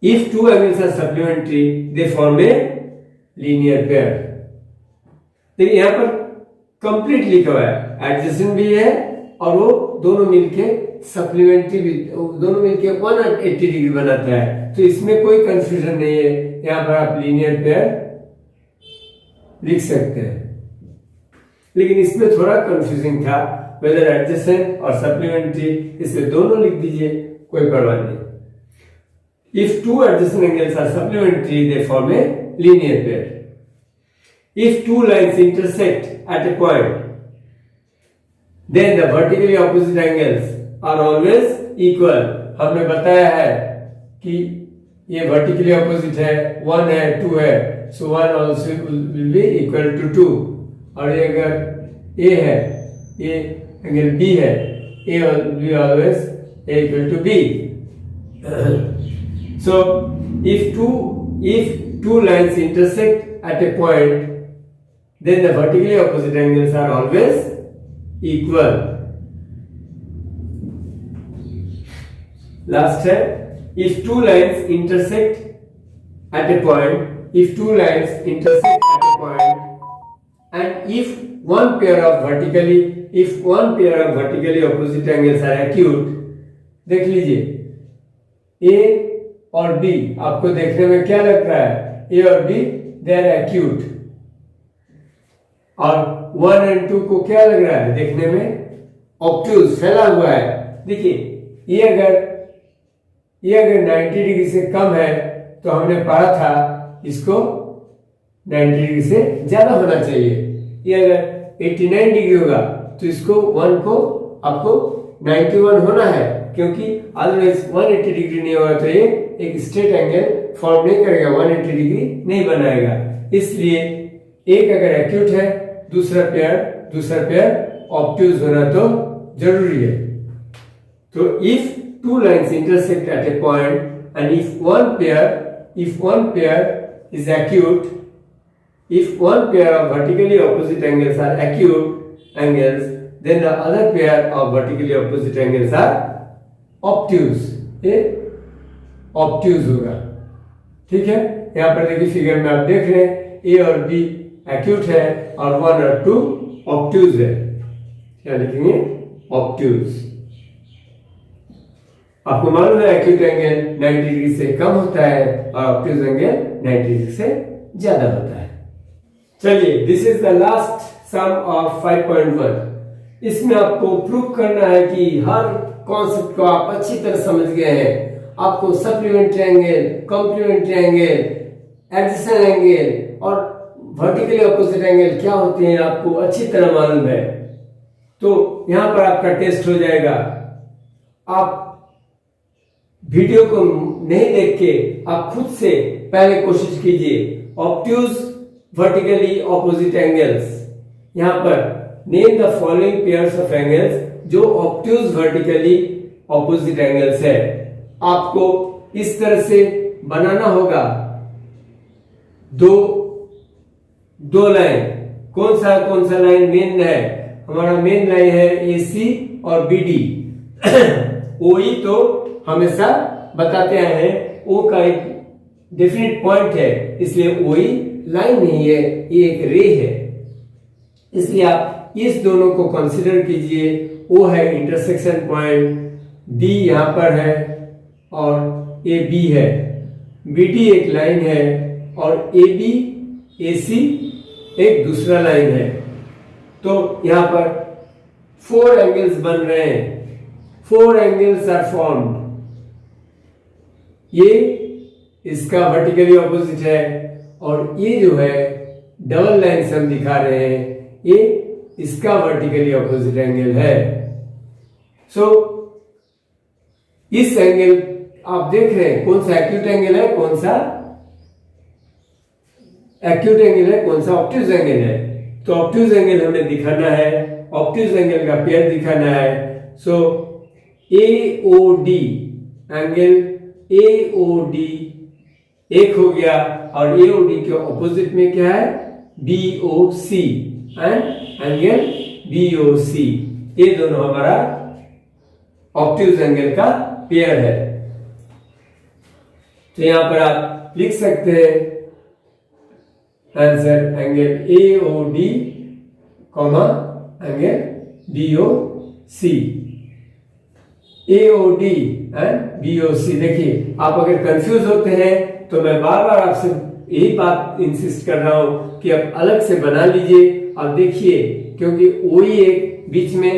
if two angles are supplementary they form a linear pair. देखिए यहां पर कंप्लीट लिखा हुआ है, एडजेसेंट भी है और वो दोनों मिलके सप्लीमेंट्री भी, दोनों मिलके 180 डिग्री बनाता है, तो इसमें कोई कंफ्यूजन नहीं है। यहां पर आप लीनियर पेयर लिख सकते हैं, लेकिन इसमें थोड़ा कंफ्यूजिंग था वेदर एडजेसेंट और सप्लीमेंट्री, इसलिए दोनों लिख दीजिए, कोई परवाह नहीं। If two adjacent angles are supplementary they form a linear pair. If two lines intersect at a point, then the vertically opposite angles are always equal। हमने बताया है कि ये vertically opposite है, 1 है 2 है, so 1 also will be equal to 2। और ये अगर A है, ये एंगल B है, A will be always A equal to B। So if two lines intersect at a point, then the vertically opposite angles are always equal। Last है, if two lines intersect at a point, if two lines intersect at a point, and if one pair of vertically opposite angles are acute, देख लीजिए A और B आपको देखने में क्या लग रहा है? A और B they are acute, और 1 और 2 को क्या लग रहा है देखने में? ऑब्ट्यूज, फैला हुआ है। देखिए ये अगर 90 डिग्री से कम है तो हमने पढ़ा था इसको 90 डिग्री से ज्यादा होना चाहिए। ये अगर 89 डिग्री होगा तो इसको 1 को आपको 91 होना है, क्योंकि अदरवाइज 180 डिग्री नहीं होगा तो ये एक स्ट्रेट एंगल फॉर्म नहीं करेगा, 180 डिग्री नहीं बनाएगा। इसलिए एक अगर एक्यूट है, दूसरा पेयर ऑब्ट्यूज होना तो जरूरी है। तो if two lines intersect at A point and if one pair is acute, if one pair of vertically opposite angles are acute angles, then the other pair of vertically opposite angles are obtuse। ये obtuse होगा, ठीक है। यहाँ पर देखिए figure में आप देख रहे हैं A और B एक्यूट है और 1 और 2 obtuse है। क्या लिखेंगे? ऑब्ट्यूज। आपको मालूम है एक्यूट एंगल 90 डिग्री से कम होता है और ऑब्ट्यूज एंगल 90 डिग्री से ज्यादा होता है। चलिए, this is the last sum of 5.1। इसमें आपको प्रूव करना है कि हर कॉन्सेप्ट को आप अच्छी तरह समझ गए हैं। आपको supplementary angle, complementary angle, adjacent angle और वर्टिकली अपोजिट एंगल क्या होते हैं आपको अच्छी तरह मालूम है। तो यहां पर आपका टेस्ट हो जाएगा। आप वीडियो को नहीं देख के आप खुद से पहले कोशिश कीजिए। ऑब्ट्यूज वर्टिकली ऑपोजिट एंगल्स, यहां पर name the following pairs of angles जो ऑब्ट्यूज वर्टिकली ऑपोजिट एंगल्स है। आपको इस तरह से बनाना होगा दो लाइन। कौन सा लाइन मेन है? हमारा मेन लाइन है AC और BD। OE तो हमेशा बताते आए हैं, O का एक डेफिनेट पॉइंट है, इसलिए OE लाइन नहीं है, ये एक रे है। इसलिए आप इस दोनों को कंसीडर कीजिए। O है इंटरसेक्शन पॉइंट, D यहां पर है और AB है। BD एक लाइन है और AB AC एक दूसरा लाइन है। तो यहां पर 4 एंगल्स बन रहे हैं। 4 एंगल्स आर फॉर्म्ड। ये इसका वर्टिकली ऑपोजिट है और ये जो है डबल लाइन से हम दिखा रहे हैं, ये इसका वर्टिकली ऑपोजिट एंगल है। सो इस एंगल आप देख रहे हैं, कौन सा एक्यूट एंगल है, कौन सा एक्यूट एंगल है, कौन सा ऑब्ट्यूज एंगल है। तो ऑब्ट्यूज एंगल हमें दिखाना है, ऑब्ट्यूज एंगल का पेयर दिखाना है। सो AOD एंगल, AOD एक हो गया और AOD के ऑपोजिट में क्या है? BOC and angle BOC। ये दोनों हमारा ऑब्ट्यूज एंगल का पेयर है। तो यहां पर आप लिख सकते हैं answer angle AOD comma angle BOC। AOD and BOC। देखिए, आप अगर कंफ्यूज होते हैं तो मैं बार बार आपसे यही बात इंसिस्ट कर रहा हूं कि आप अलग से बना लीजिए और देखिए, क्योंकि OE एक बीच में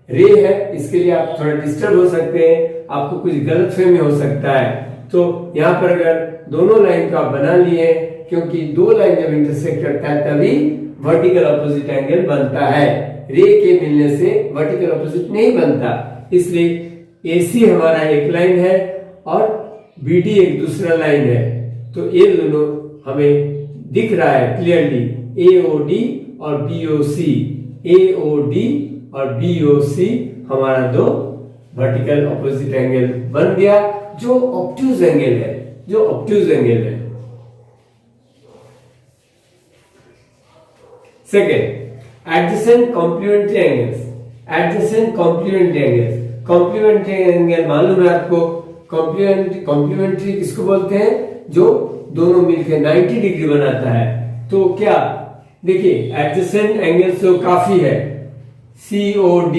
रे है, इसके लिए आप थोड़ा डिस्टर्ब हो सकते हैं, आपको कुछ गलतफहमी हो सकता है। तो यहां पर अगर दोनों लाइन को आप बना लिए, क्योंकि दो लाइन जब इंटरसेक्ट करता है तभी वर्टिकल ऑपोजिट एंगल बनता है, रे के मिलने से वर्टिकल ऑपोजिट नहीं बनता। इसलिए AC हमारा एक लाइन है और BD एक दूसरा लाइन है। तो ये दोनों हमें दिख रहा है क्लियरली, AOD और BOC। AOD और BOC हमारा दो वर्टिकल ऑपोजिट एंगल बन गया, जो ऑब्ट्यूज एंगल है, जो ऑब्ट्यूज एंगल है। Second, adjacent complementary angles. Adjacent complementary angles, complementary angle मालूम है आपको। कॉम्प्लीमेंट्री किसको बोलते हैं? जो दोनों मिलकर 90 डिग्री बनाता है। तो क्या देखिए, एडजेसेंट एंगल्स तो काफी है, COD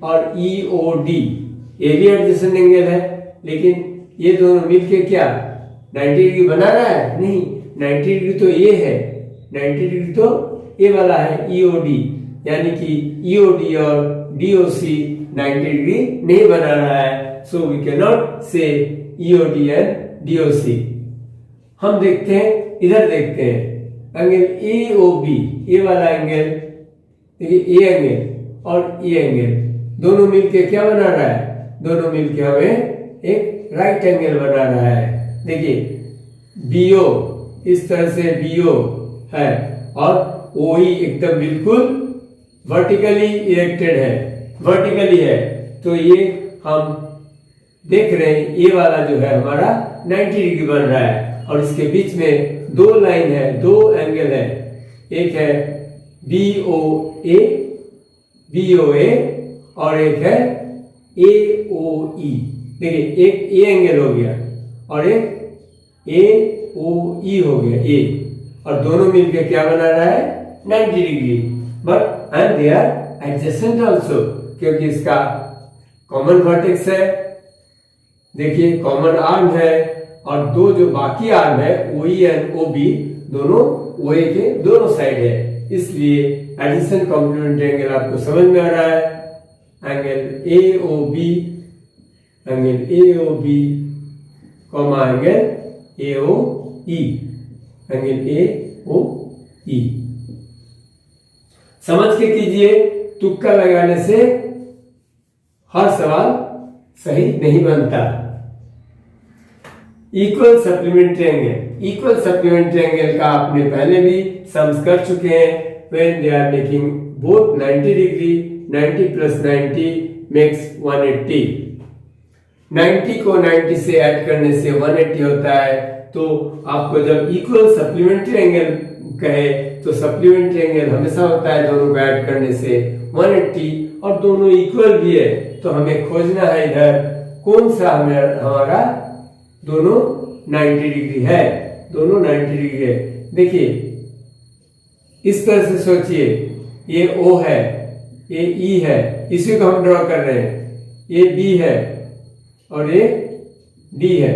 और EOD, ये भी एडजेसेंट एंगल है, लेकिन ये दोनों मिलके क्या 90 डिग्री बना रहा है? नहीं, 90 डिग्री तो ये है, 90 डिग्री तो ये वाला है EOD, यानी कि EOD और DOC 90 डिग्री नहीं बना रहा है। सो वी कैन नॉट से EOD एंड DOC। हम देखते हैं, इधर देखते हैं एंगल AOB, ये वाला एंगल, देखिए ये एंगल और ये एंगल दोनों मिलके क्या बना रहा है? दोनों मिलके हमें एक राइट एंगल बना रहा है। देखिए BO इस तरह से BO है और OE एकदम बिल्कुल वर्टिकली इरेक्टेड है, वर्टिकली है। तो ये हम देख रहे हैं, ये वाला जो है हमारा 90 डिग्री बन रहा है और इसके बीच में दो लाइन है, दो एंगल है, एक है BOA और एक है AOE। देखिए एक ए एंगल हो गया और एक AOE हो गया, ए, और दोनों मिलकर क्या बना रहा है? 90 degree. But and they are adjacent also, क्योंकि इसका कॉमन वर्टेक्स है, देखिए कॉमन आर्म है, और दो जो बाकी आर्म है OE एंड OB दोनों OA के दोनों साइड है, इसलिए एडिशन कॉम्प्लीमेंट्री एंगल आपको समझ में आ रहा है। Angle AOB, angle AOB comma angle AOE, angle AOE। समझ के कीजिए, तुक्का लगाने से हर सवाल सही नहीं बनता। Equal supplementary angle, equal supplementary angle का आपने पहले भी सम्स कर चुके हैं। When they are making both 90 degree, 90 plus 90 makes 180। 90 को 90 से ऐड करने से 180 होता है। तो आपको जब इक्वल सप्लीमेंट्री एंगल कहे तो सप्लीमेंट्री एंगल हमेशा होता है दोनों को ऐड करने से 180, और दोनों इक्वल भी है, तो हमें खोजना है इधर कौन सा हमारा दोनों 90 डिग्री है, दोनों 90 डिग्री है। देखिए इस तरह से सोचिए, ये O है, ये E है, इसी को हम ड्रॉ कर रहे हैं, ये B है और ये D है।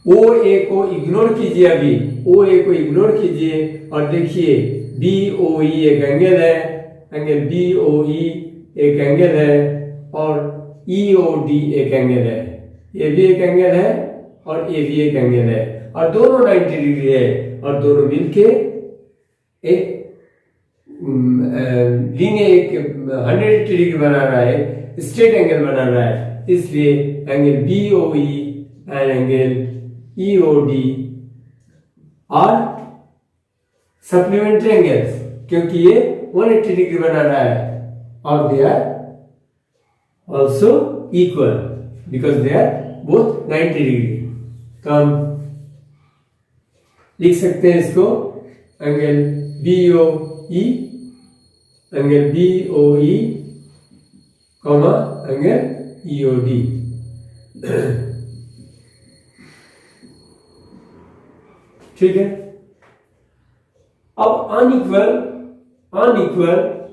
OA को इग्नोर कीजिए, अभी OA को इग्नोर कीजिए और देखिए BOE एक एंगल है, एंगल BOE एक एंगल है, और EOD एक एंगल है, ये भी एक एंगल है और ये भी एक एंगल है, और दोनों 90 डिग्री है, और दोनों मिलके एक लीनियर एक 180 डिग्री बना रहा है, स्ट्रेट एंगल बना रहा है। इसलिए angle BOE and angle EOD और सप्लीमेंट्री एंगल्स, क्योंकि ये 180 डिग्री बना रहा है, और they are also equal because they are both 90 degree. तो हम लिख सकते हैं इसको angle BOE, angle BOE comma angle EOD। ठीक है। अब अनइक्वल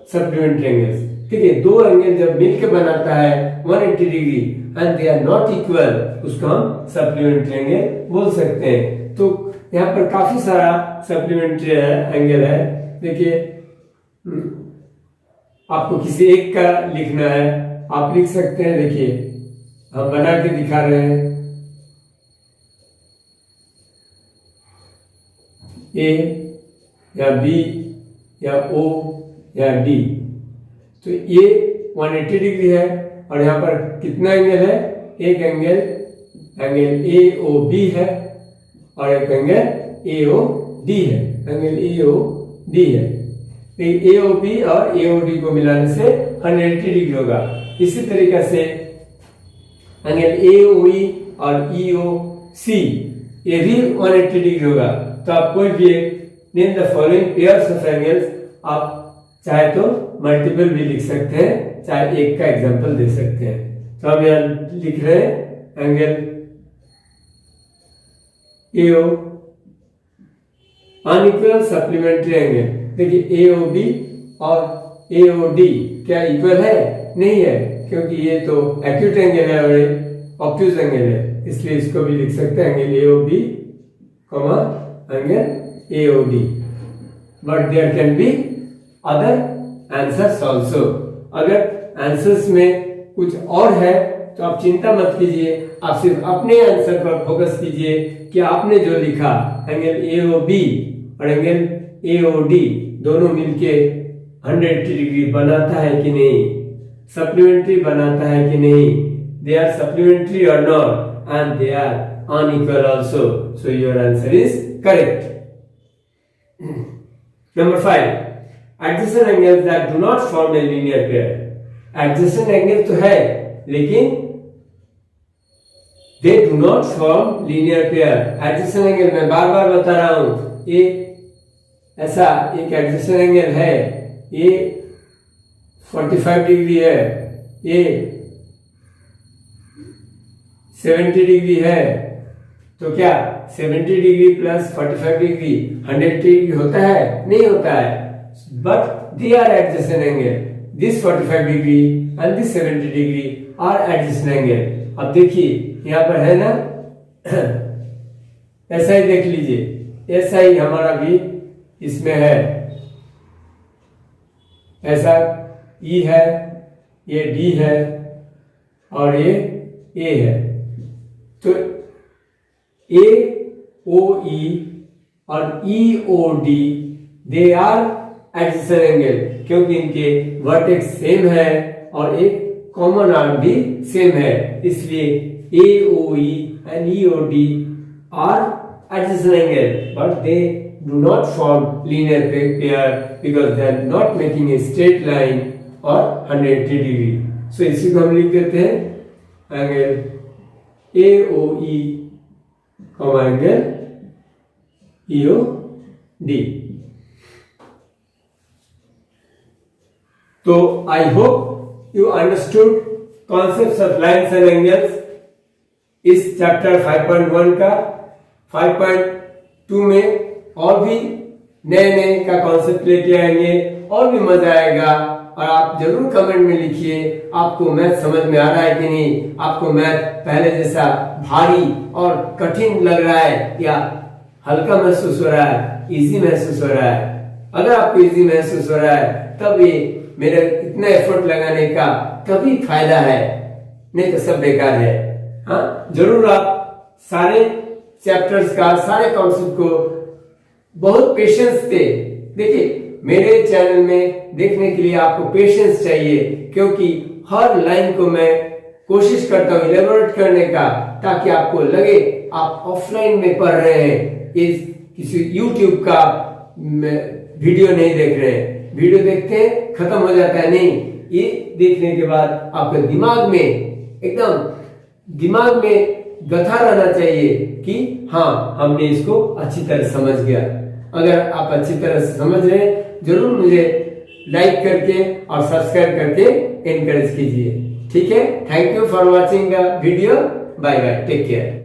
सप्लीमेंट्री एंगल्स, ठीक है, दो एंगल जब मिलकर बनाता है 180 degree and they are not equal, उसको हम सप्लीमेंट्री एंगल बोल सकते हैं। तो यहाँ पर काफी सारा सप्लीमेंट्री एंगल है। देखिए आपको किसी एक का लिखना है, आप लिख सकते हैं। देखिए हम बना के दिखा रहे हैं, A या B या O या D। तो ये 180 डिग्री है, और यहाँ पर कितना एंगल है, एक एंगल AOB है और एक एंगल AOD है, एंगल AOD है। AOB और AOD को मिलाने से 180 डिग्री होगा। इसी तरीके से एंगल AOE और EOC ये भी 180 डिग्री होगा। तो आप कोई भी name the following pairs of angles, आप चाहे तो मल्टीपल भी लिख सकते हैं, चाहे एक का एग्जांपल दे सकते हैं। तो हम यहाँ लिख रहे हैं angle AO unequal supplementary angle. देखिए AOB और AOD क्या इक्वल है? नहीं है, क्योंकि ये तो एक्यूट एंगल है और ऑब्ट्यूज एंगल है, इसलिए इसको भी लिख सकते हैं angle AOB comma angle AOD। But there can be other answers also. अगर आंसर्स में कुछ और है तो आप चिंता मत कीजिए, आप सिर्फ अपने आंसर पर फोकस कीजिए कि आपने जो लिखा एंगल AOB और एंगल AOD दोनों मिलके 180 डिग्री बनाता है कि नहीं, सप्लीमेंट्री बनाता है कि नहीं, दे आर सप्लीमेंट्री और not, and they are unequal also, so your answer is correct. Number 5, adjacent angles that do not form a linear pair। adjacent angle तो है लेकिन they do not form linear pair। adjacent angle मैं बार बार बता रहा हूं, ये ऐसा एक adjacent angle है, ये 45 डिग्री है, ये 70 डिग्री है, तो क्या 70 डिग्री प्लस 45 डिग्री 180 डिग्री होता है? नहीं होता है। But they are adjacent angle, this 45 degree and this 70 degree are adjacent angle. अब देखिए यहाँ पर है ना, ऐसा ही देख लीजिए, ऐसा ही हमारा भी इसमें है, ऐसा ई है, ये डी है और ये ए है। तो ए ओ ई और E O D they are adjacent angle, क्योंकि इनके वर्टेक्स सेम है और एक कॉमन आर्म भी सेम है, इसलिए A O E and E O D are adjacent angle, but they do not form linear pair because they are not making a straight line or 180 degree. So इसी को हम लिख देते हैं angle AOE angle EOD। तो I hope you understood concepts of lines and angles इस chapter 5.1 का। 5.2 में और भी नए का कॉन्सेप्ट लेके आएंगे और भी मजा आएगा। और आप जरूर कमेंट में लिखिए आपको मैथ समझ में आ रहा है कि नहीं, आपको मैथ पहले जैसा भारी और कठिन लग रहा है या हल्का महसूस हो रहा है, इजी महसूस हो रहा है। अगर आपको इजी महसूस हो रहा है तब ये मेरे इतना एफर्ट लगाने का तभी फायदा है, नहीं तो सब बेकार है। हाँ, जरूर आप सारे चैप्टर्स का, सारे कॉन्सेप्ट को बहुत पेशेंस से देखिए। मेरे चैनल में देखने के लिए आपको पेशेंस चाहिए, क्योंकि हर लाइन को मैं कोशिश करता हूँ इलेबोरेट करने का, ताकि आपको लगे आप ऑफलाइन में पढ़ रहे हैं, इस किसी यूट्यूब का वीडियो नहीं देख रहे हैं। वीडियो देखते हैं खत्म हो जाता है, नहीं, ये देखने के बाद आपके दिमाग में एकदम गथा रहना चाहिए कि हाँ, हमने इसको अच्छी तरह समझ गया। अगर आप अच्छी तरह से समझ रहे हैं, जरूर मुझे लाइक करके और सब्सक्राइब करके एनकरेज कीजिए। ठीक है, thank you for watching the video, bye bye, take care.